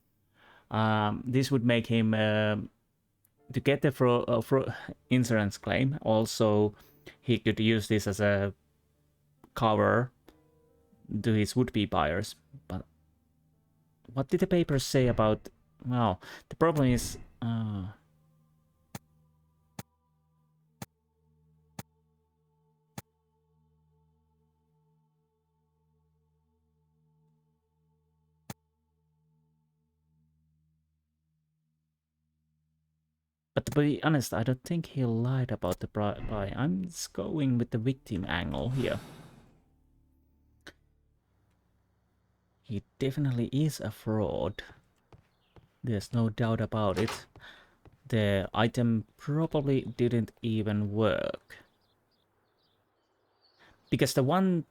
[SPEAKER 1] This would make him to get the insurance claim. Also, he could use this as a cover to his would-be buyers. But what did the papers say about? Well, the problem is. But to be honest, I don't think he lied about the buy. I'm just going with the victim angle here. He definitely is a fraud. There's no doubt about it. The item probably didn't even work. Because the one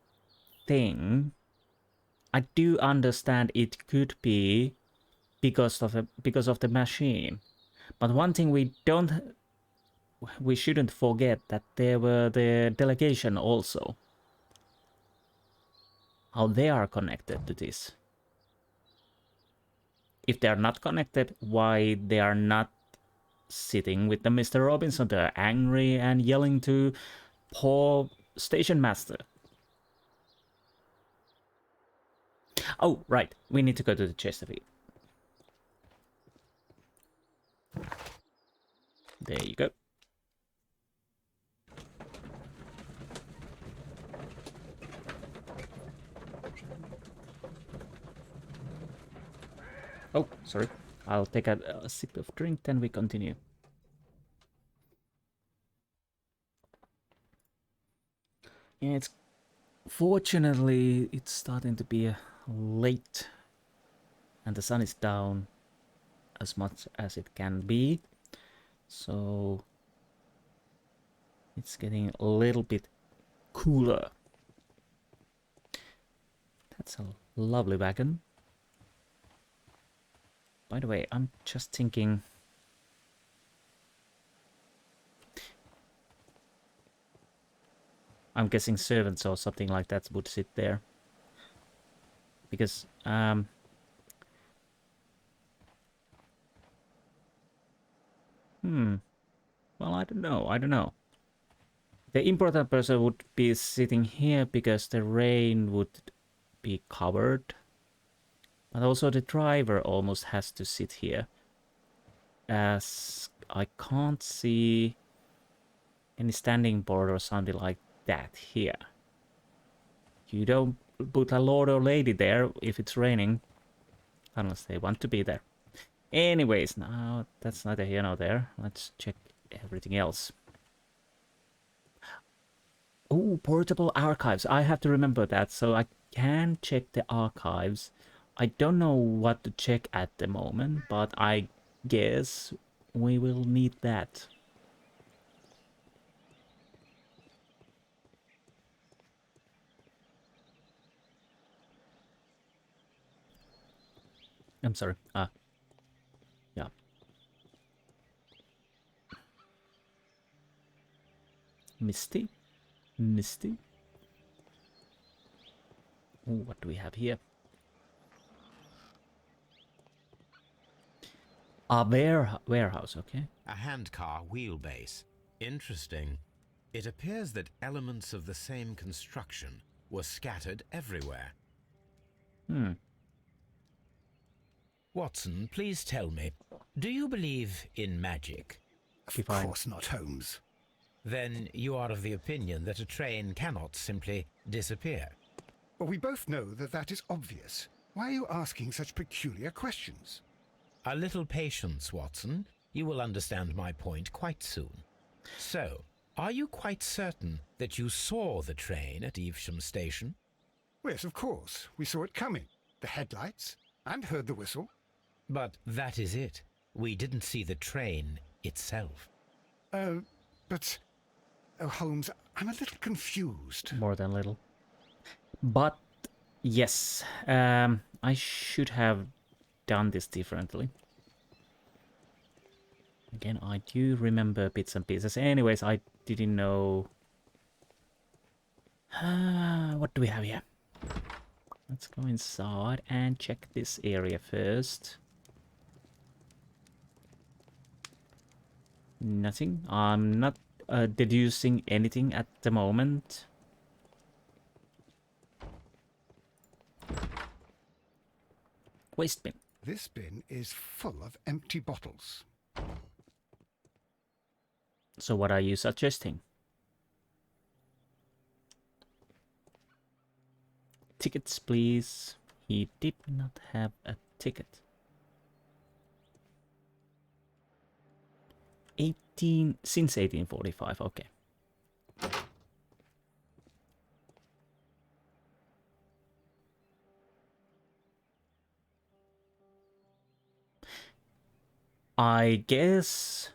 [SPEAKER 1] thing, I do understand it could be because of the machine. But one thing we shouldn't forget that there were the delegation also. How they are connected to this. If they are not connected, why they are not sitting with the Mr. Robinson? They're angry and yelling to poor station master. Oh, right. We need to go to the Chesterfield. There you go. Oh, sorry. I'll take a sip of drink, then we continue. Yeah, fortunately, it's starting to be late. And the sun is down as much as it can be. So it's getting a little bit cooler. That's a lovely wagon. By the way, I'm just thinking... I'm guessing servants or something like that would sit there. Because, well, I don't know. The important person would be sitting here because the rain would be covered. But also the driver almost has to sit here. As I can't see any standing board or something like that here. You don't put a lord or lady there if it's raining. Unless they want to be there. Anyways, now that's neither here nor there. Let's check everything else. Oh, portable archives. I have to remember that, so I can check the archives. I don't know what to check at the moment, but I guess we will need that. I'm sorry. Yeah. Misty? Ooh, what do we have here? A warehouse, okay.
[SPEAKER 3] A handcar wheelbase. Interesting. It appears that elements of the same construction were scattered everywhere. Watson, please tell me, do you believe in magic?
[SPEAKER 2] Of course not, Holmes.
[SPEAKER 3] Then you are of the opinion that a train cannot simply disappear.
[SPEAKER 2] Well, we both know that that is obvious. Why are you asking such peculiar questions?
[SPEAKER 3] A little patience, Watson. You will understand my point quite soon. So, are you quite certain that you saw the train at Evesham Station?
[SPEAKER 2] Yes, of course. We saw it coming. The headlights. And heard the whistle.
[SPEAKER 3] But that is it. We didn't see the train itself.
[SPEAKER 2] But... Oh, Holmes, I'm a little confused.
[SPEAKER 1] More than little. But, yes. I should have done this differently. Again, I do remember bits and pieces. Anyways, I didn't know... what do we have here? Let's go inside and check this area first. Nothing. I'm not deducing anything at the moment. Waste bin.
[SPEAKER 2] This bin is full of empty bottles.
[SPEAKER 1] So what are you suggesting? Tickets, please. He did not have a ticket. 18 since 1845. Okay. I guess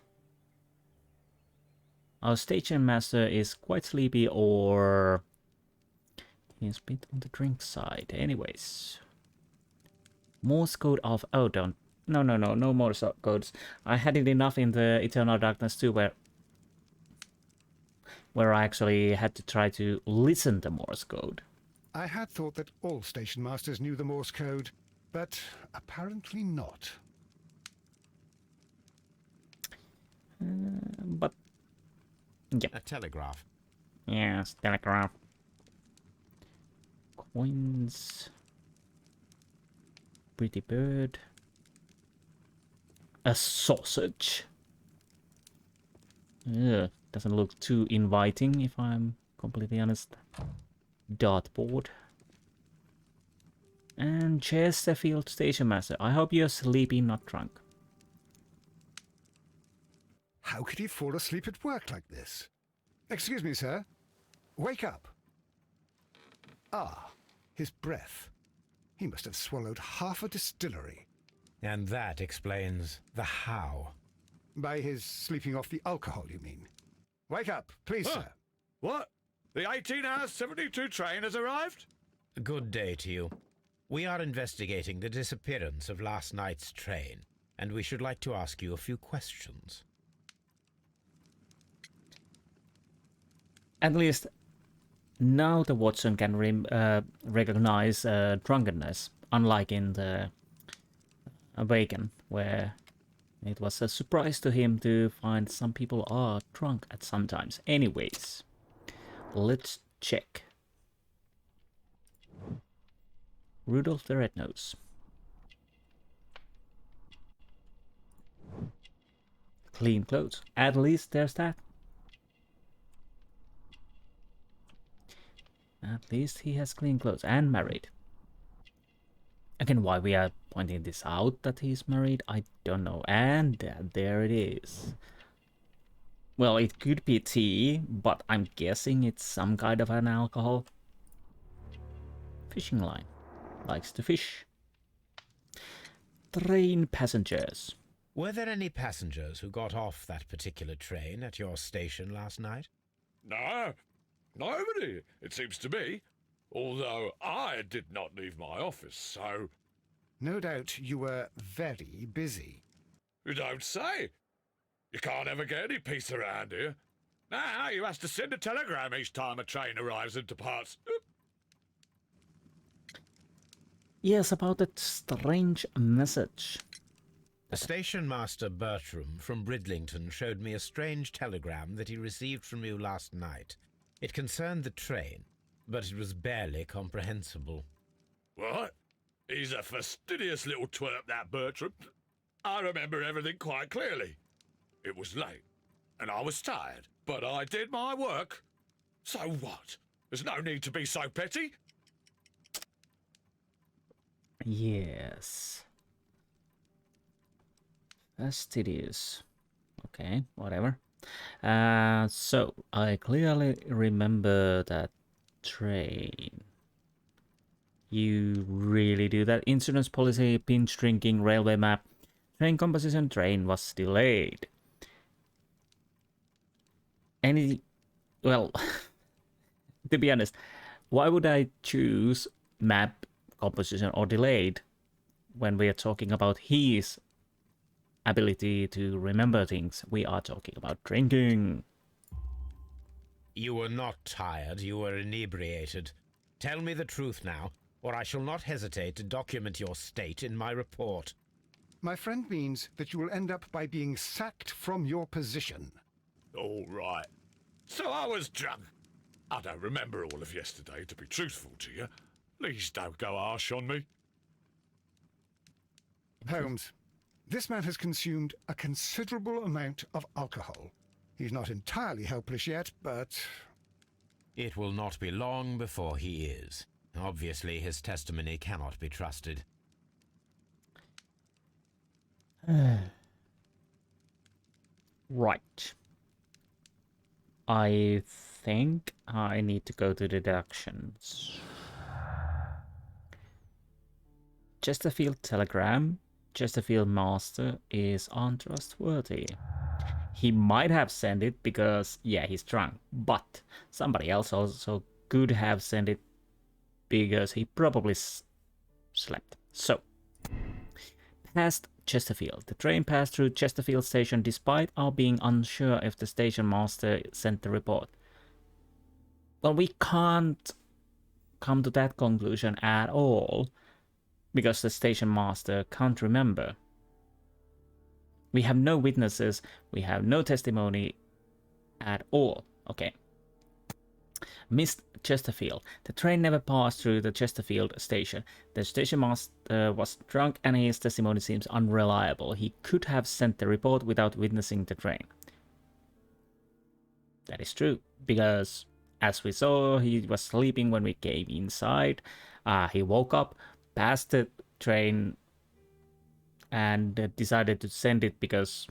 [SPEAKER 1] our station master is quite sleepy, or he's a bit on the drink side. Anyways, Morse code of no Morse codes. I had it enough in the Eternal Darkness 2 where I actually had to try to listen to Morse code.
[SPEAKER 2] I had thought that all station masters knew the Morse code, but apparently not.
[SPEAKER 1] But yeah.
[SPEAKER 3] A telegraph.
[SPEAKER 1] Yes, telegraph. Coins. Pretty bird. A sausage. Ugh, doesn't look too inviting, if I'm completely honest. Dartboard. And Chesterfield Station Master. I hope you're sleepy, not drunk.
[SPEAKER 2] How could he fall asleep at work like this? Excuse me, sir. Wake up. Ah, his breath. He must have swallowed half a distillery.
[SPEAKER 3] And that explains the how.
[SPEAKER 2] By his sleeping off the alcohol, you mean? Wake up, please, sir.
[SPEAKER 8] What? The 18-hour 72 train has arrived?
[SPEAKER 3] Good day to you. We are investigating the disappearance of last night's train, and we should like to ask you a few questions.
[SPEAKER 1] At least now the Watson can recognize drunkenness, unlike in the Awaken, where it was a surprise to him to find some people are drunk at some times. Anyways, let's check. Rudolph the Red-Nosed. Clean clothes. At least there's that. At least he has clean clothes and married. Again, why we are pointing this out that he's married, I don't know. And there it is. Well, it could be tea, but I'm guessing it's some kind of an alcohol. Fishing line. Likes to fish. Train passengers.
[SPEAKER 3] Were there any passengers who got off that particular train at your station last night?
[SPEAKER 8] No, nobody, it seems to me. Although I did not leave my office, so...
[SPEAKER 2] No doubt you were very busy.
[SPEAKER 8] You don't say. You can't ever get any peace around here. Now you have to send a telegram each time a train arrives and departs.
[SPEAKER 1] Yes, about that strange message.
[SPEAKER 3] Station Master Bertram from Bridlington showed me a strange telegram that he received from you last night. It concerned the train, but it was barely comprehensible.
[SPEAKER 8] What? He's a fastidious little twerp, that Bertram. I remember everything quite clearly. It was late, and I was tired, But I did my work. So what? There's no need to be so petty.
[SPEAKER 1] Yes. Fastidious. Okay, whatever. So I clearly remember that train. You really do that? Insurance policy, pinch drinking, railway map. Train composition, train was delayed. Well, to be honest, why would I choose map composition or delayed when we are talking about his ability to remember things? We are talking about drinking.
[SPEAKER 3] You were not tired, you were inebriated. Tell me the truth now, or I shall not hesitate to document your state in my report.
[SPEAKER 2] My friend means that you will end up by being sacked from your position.
[SPEAKER 8] All right. So I was drunk. I don't remember all of yesterday, to be truthful to you. Please don't go harsh on me.
[SPEAKER 2] Holmes, this man has consumed a considerable amount of alcohol. He's not entirely helpless yet, but...
[SPEAKER 3] It will not be long before he is. Obviously, his testimony cannot be trusted.
[SPEAKER 1] Right. I think I need to go to deductions. Chesterfield telegram. Chesterfield master is untrustworthy. He might have sent it because, yeah, he's drunk. But somebody else also could have sent it because he probably slept. So, past Chesterfield. The train passed through Chesterfield Station despite our being unsure if the station master sent the report. Well, we can't come to that conclusion at all because the station master can't remember. We have no witnesses, we have no testimony at all. Okay. Missed Chesterfield. The train never passed through the Chesterfield station. The station master was drunk and his testimony seems unreliable. He could have sent the report without witnessing the train. That is true, because as we saw, he was sleeping when we came inside. He woke up, passed the train, and decided to send it because,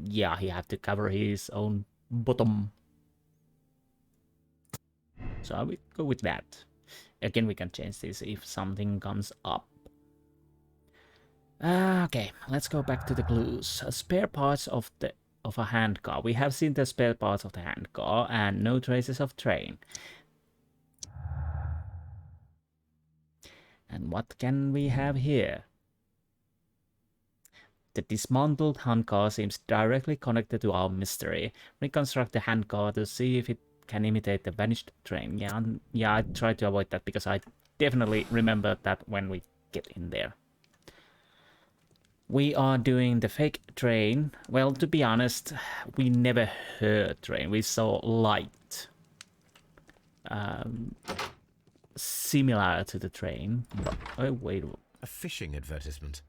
[SPEAKER 1] yeah, he had to cover his own bottom. So I will go with that. Again, we can change this if something comes up. Okay, let's go back to the clues. Spare parts of a handcar. We have seen the spare parts of the handcar and no traces of train. And what can we have here? The dismantled handcar seems directly connected to our mystery. Reconstruct the handcar to see if it can imitate the vanished train. Yeah, I tried to avoid that because I definitely remember that when we get in there. We are doing the fake train. Well, to be honest, we never heard train. We saw light. Similar to the train. But, oh, wait.
[SPEAKER 3] A fishing advertisement.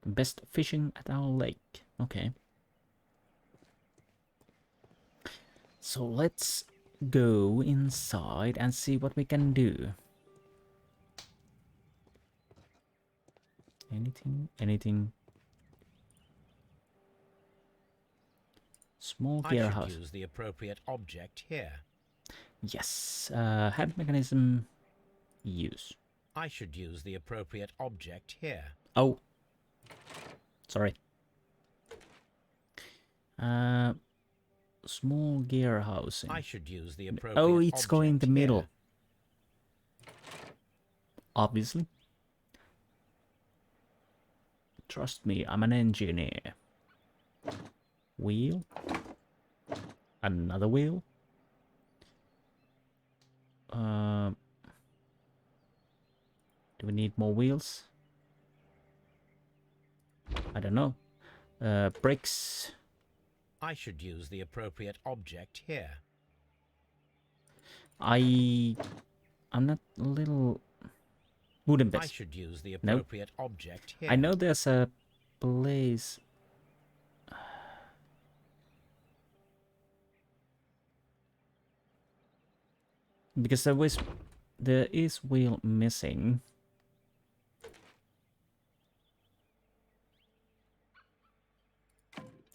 [SPEAKER 1] Best fishing at our lake. Okay. So let's go inside and see what we can do. Anything? Small gear house.
[SPEAKER 3] I should use the appropriate object here.
[SPEAKER 1] Yes. Hand mechanism. Use.
[SPEAKER 3] I should use the appropriate object here.
[SPEAKER 1] Oh. Sorry. Small gear housing.
[SPEAKER 3] I should use the appropriate
[SPEAKER 1] Oh, it's going in the middle.
[SPEAKER 3] Here.
[SPEAKER 1] Obviously. Trust me, I'm an engineer. Wheel. Another wheel. Do we need more wheels? I don't know. Bricks.
[SPEAKER 3] I should use the appropriate object here.
[SPEAKER 1] I'm not a little wooden bits.
[SPEAKER 3] I should use the appropriate object here.
[SPEAKER 1] I know there's a place. Because there is wheel missing.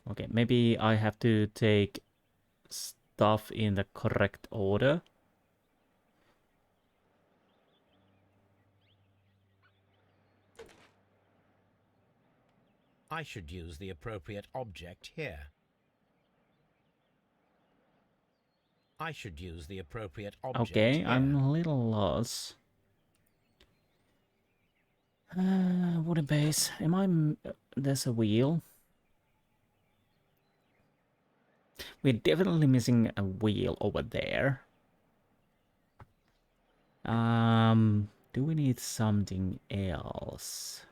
[SPEAKER 1] Okay, maybe I have to take stuff in the correct order.
[SPEAKER 3] I should use the appropriate object here. I should use the appropriate object
[SPEAKER 1] Okay,
[SPEAKER 3] here.
[SPEAKER 1] I'm a little lost. Wooden base. Am I... There's a wheel. We're definitely missing a wheel over there. Do we need something else?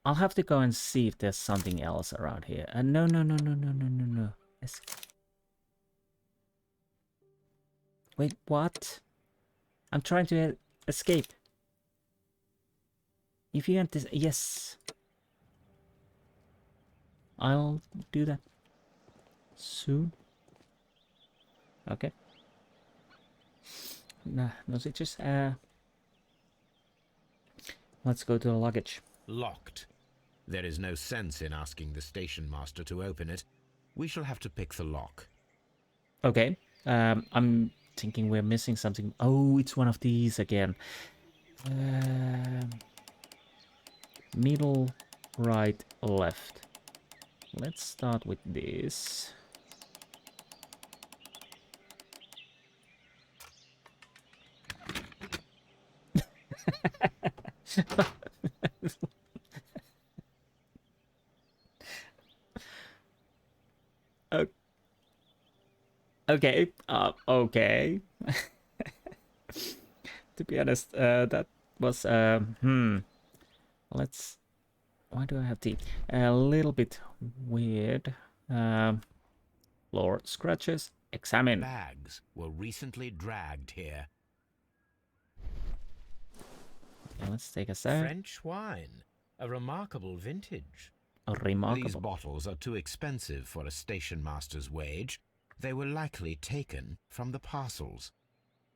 [SPEAKER 1] I'll have to go and see if there's something else around here. No. Wait, what? I'm trying to escape. If you want this, yes. I'll do that soon. Okay. Nah, no switches. Let's go to the luggage.
[SPEAKER 3] Locked. There is no sense in asking the station master to open it. We shall have to pick the lock.
[SPEAKER 1] Okay. I'm thinking we're missing something. Oh, it's one of these again. Middle, right, left. Let's start with this. Okay, okay. To be honest, that was, let's, why do I have tea? A little bit weird. Floor scratches, examine.
[SPEAKER 3] Bags were recently dragged here.
[SPEAKER 1] Okay, let's take a sec.
[SPEAKER 3] French wine, a remarkable vintage.
[SPEAKER 1] Remarkable.
[SPEAKER 3] These bottles are too expensive for a station master's wage. They were likely taken from the parcels.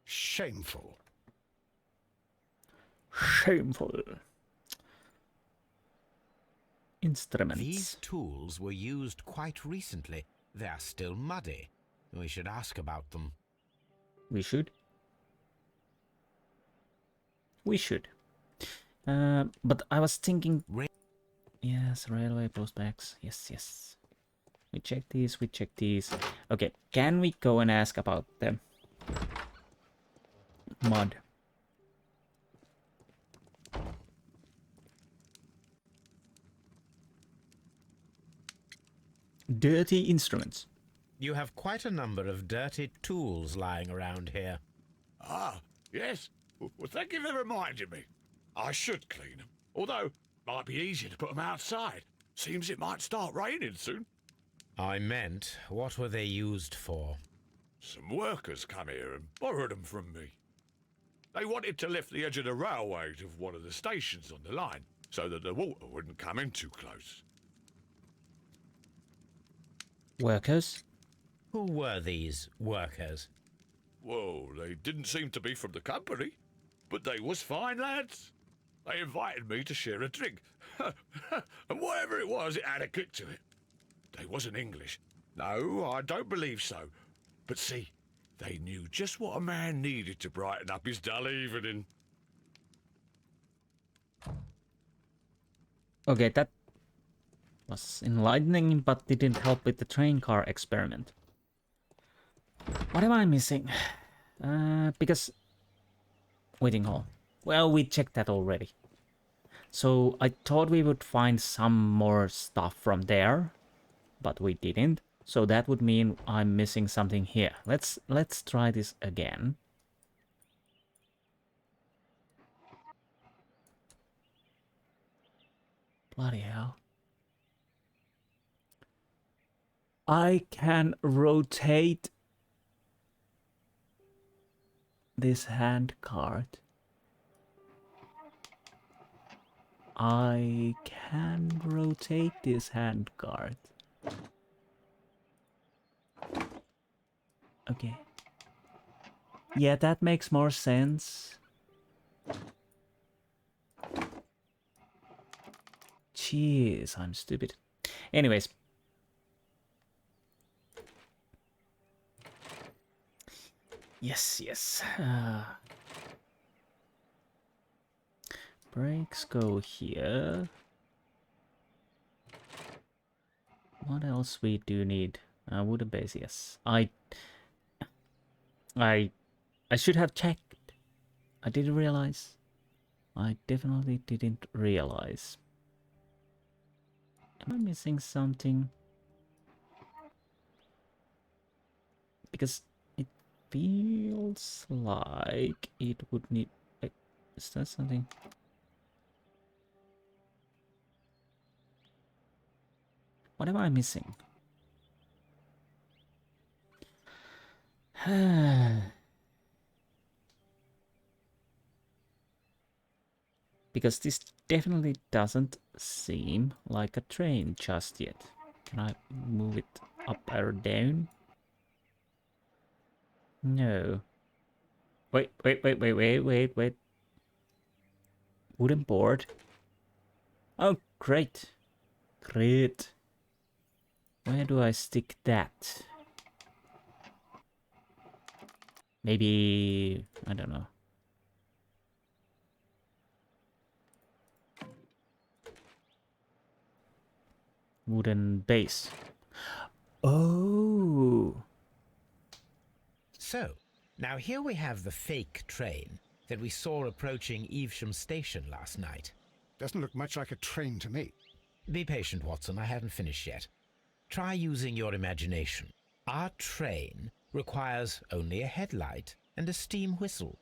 [SPEAKER 2] Shameful.
[SPEAKER 1] Shameful. Instruments.
[SPEAKER 3] These tools were used quite recently. They are still muddy. We should ask about them.
[SPEAKER 1] We should. We should. But I was thinking... Yes, railway postbacks. Yes. We check these, we check these. Okay, can we go and ask about them? Mud. Dirty instruments.
[SPEAKER 3] You have quite a number of dirty tools lying around here.
[SPEAKER 8] Ah, yes. Well, thank you for reminding me. I should clean them. Although, might be easier to put them outside. Seems it might start raining soon.
[SPEAKER 3] I meant, what were they used for?
[SPEAKER 8] Some workers come here and borrowed them from me. They wanted to lift the edge of the railway to one of the stations on the line, so that the water wouldn't come in too close.
[SPEAKER 1] Workers?
[SPEAKER 3] Who were these workers?
[SPEAKER 8] Well, they didn't seem to be from the company, but they was fine lads. They invited me to share a drink, and whatever it was, it had a kick to it. They wasn't English. No, I don't believe so. But see, they knew just what a man needed to brighten up his dull evening.
[SPEAKER 1] Okay, that was enlightening, but didn't help with the train car experiment. What am I missing? Because... Waiting hall. Well, we checked that already. So I thought we would find some more stuff from there, but we didn't. So that would mean I'm missing something here. Let's try this again. Bloody hell. I can rotate this hand card. I can rotate this handguard. Okay. Yeah, that makes more sense. Jeez, I'm stupid. Anyways. Yes. Brakes go here. What else we do need? Wooden base, yes. I should have checked. I didn't realize. I definitely didn't realize. Am I missing something? Because it feels like it would need... Is that something? What am I missing? Because this definitely doesn't seem like a train just yet. Can I move it up or down? No. Wait. Wooden board. Oh, great. Great. Where do I stick that? Maybe... I don't know. Wooden base. Oh!
[SPEAKER 3] So, now here we have the fake train that we saw approaching Evesham Station last night.
[SPEAKER 2] Doesn't look much like a train to me.
[SPEAKER 3] Be patient, Watson, I haven't finished yet. Try using your imagination. Our train requires only a headlight and a steam whistle.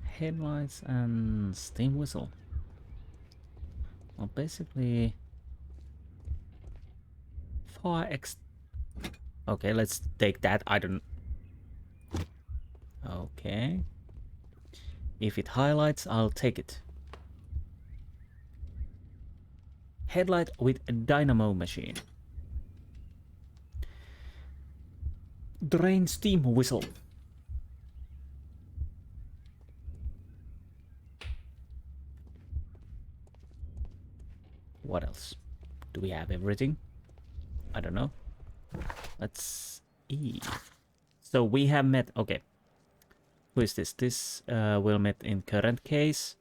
[SPEAKER 1] Headlights and steam whistle. Well, basically... Okay, let's take that. I don't... Okay. If it highlights, I'll take it. Headlight with a dynamo machine. Drain steam whistle. What else? Do we have everything? I don't know. Let's see. So we have met... Okay. Who is this? This will met in current case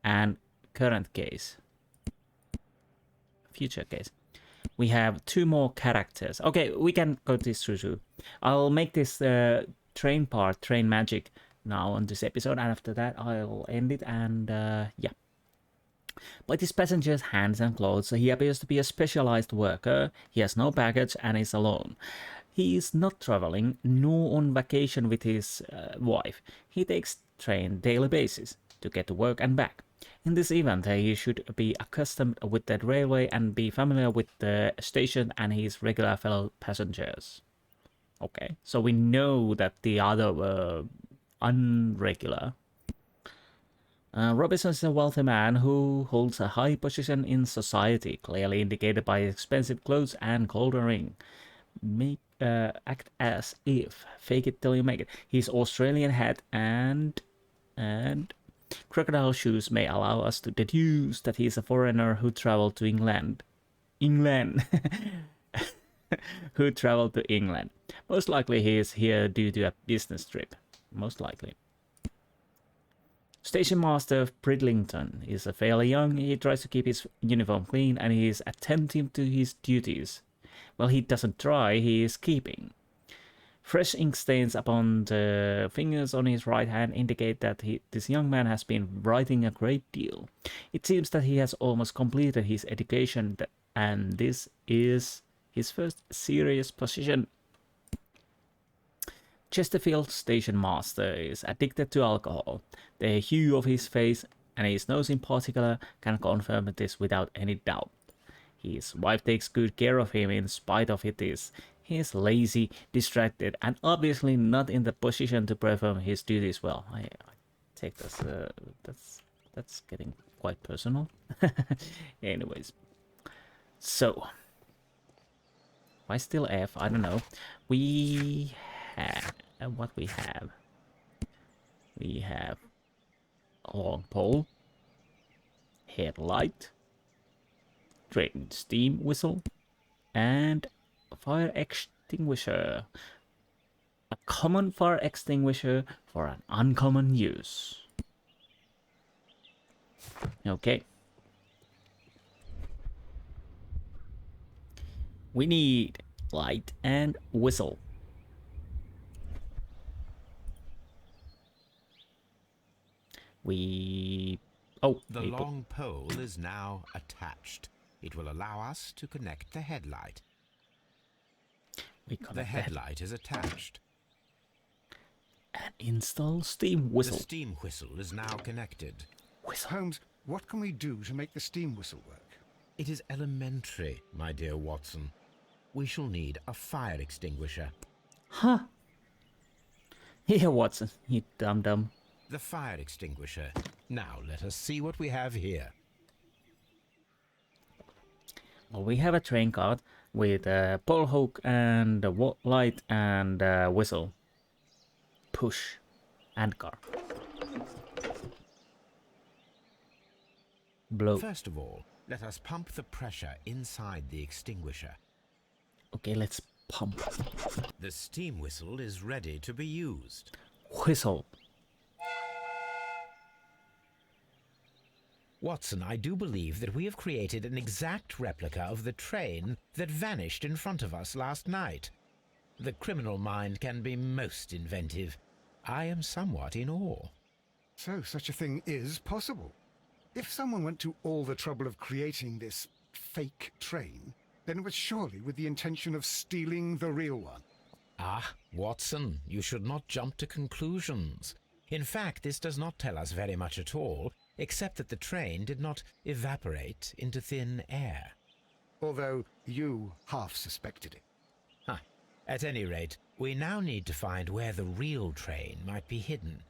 [SPEAKER 1] and current case. Future case. We have 2 more characters. Okay, we can go this through. I'll make this train part, train magic, now on this episode, and after that I'll end it, and yeah. By this passenger's hands and clothes, he appears to be a specialized worker. He has no baggage and is alone. He is not traveling, nor on vacation with his wife. He takes train daily basis to get to work and back. In this event, he should be accustomed with the railway and be familiar with the station and his regular fellow passengers. Okay, so we know that the other were unregular. Robinson is a wealthy man who holds a high position in society, clearly indicated by his expensive clothes and golden ring. Act as if. Fake it till you make it. His Australian hat and crocodile shoes may allow us to deduce that he is a foreigner who traveled to England. Who traveled to England. Most likely he is here due to a business trip. Most likely. Station master of Bridlington is fairly young. He tries to keep his uniform clean and he is attentive to his duties. Well, he doesn't try, he is keeping. Fresh ink stains upon the fingers on his right hand indicate that this young man has been writing a great deal. It seems that he has almost completed his education and this is his first serious position. Chesterfield station master is addicted to alcohol. The hue of his face and his nose in particular can confirm this without any doubt. His wife takes good care of him in spite of his He's lazy, distracted, and obviously not in the position to perform his duties well. I take this. That's getting quite personal. Anyways, so why still F? I don't know. We have what we have. We have a long pole, headlight, train steam whistle, and a fire extinguisher. A common fire extinguisher for an uncommon use. Okay. We need light and whistle.
[SPEAKER 3] The long pole is now attached. It will allow us to connect the headlight. The headlight is attached.
[SPEAKER 1] And install steam whistle.
[SPEAKER 3] The steam whistle is now connected.
[SPEAKER 2] Holmes, what can we do to make the steam whistle work?
[SPEAKER 3] It is elementary, my dear Watson. We shall need a fire extinguisher.
[SPEAKER 1] Huh? Here, Watson, you dum-dum.
[SPEAKER 3] The fire extinguisher. Now let us see what we have here.
[SPEAKER 1] Well, we have a train cart with a pole hook and a light and a whistle. Push and car. Blow.
[SPEAKER 3] First of all, let us pump the pressure inside the extinguisher.
[SPEAKER 1] Okay, let's pump.
[SPEAKER 3] The steam whistle is ready to be used.
[SPEAKER 1] Whistle.
[SPEAKER 3] Watson, I do believe that we have created an exact replica of the train that vanished in front of us last night. The criminal mind can be most inventive. I am somewhat in awe.
[SPEAKER 2] So such a thing is possible. If someone went to all the trouble of creating this fake train, then it was surely with the intention of stealing the real one.
[SPEAKER 3] Ah, Watson, you should not jump to conclusions. In fact, this does not tell us very much at all, except that the train did not evaporate into thin air.
[SPEAKER 2] Although you half suspected it.
[SPEAKER 3] Huh. At any rate, we now need to find where the real train might be hidden.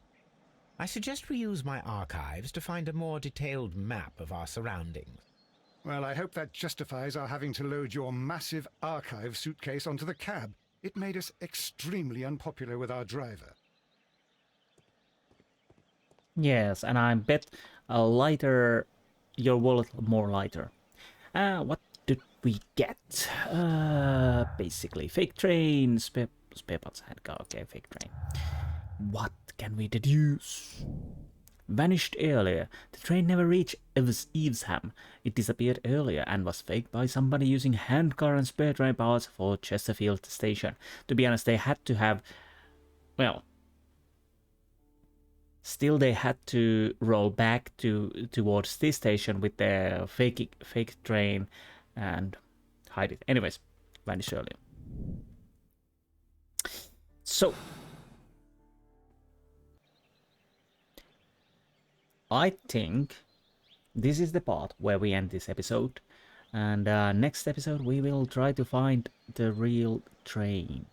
[SPEAKER 3] I suggest we use my archives to find a more detailed map of our surroundings.
[SPEAKER 2] Well, I hope that justifies our having to load your massive archive suitcase onto the cab. It made us extremely unpopular with our driver.
[SPEAKER 1] Yes, and I bet a lighter, your wallet more lighter. What did we get? Basically, fake train, spare parts, handcar, okay, fake train. What can we deduce? Vanished earlier. The train never reached Evesham. It disappeared earlier and was faked by somebody using handcar and spare train parts for Chesterfield Station. To be honest, they had to have, well, still they had to roll back towards this station with their fake train and hide it. Anyways, vanished earlier. So I think this is the part where we end this episode, and next episode we will try to find the real train,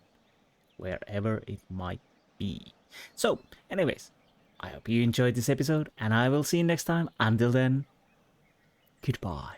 [SPEAKER 1] wherever it might be. So, anyways, I hope you enjoyed this episode, and I will see you next time. Until then, goodbye.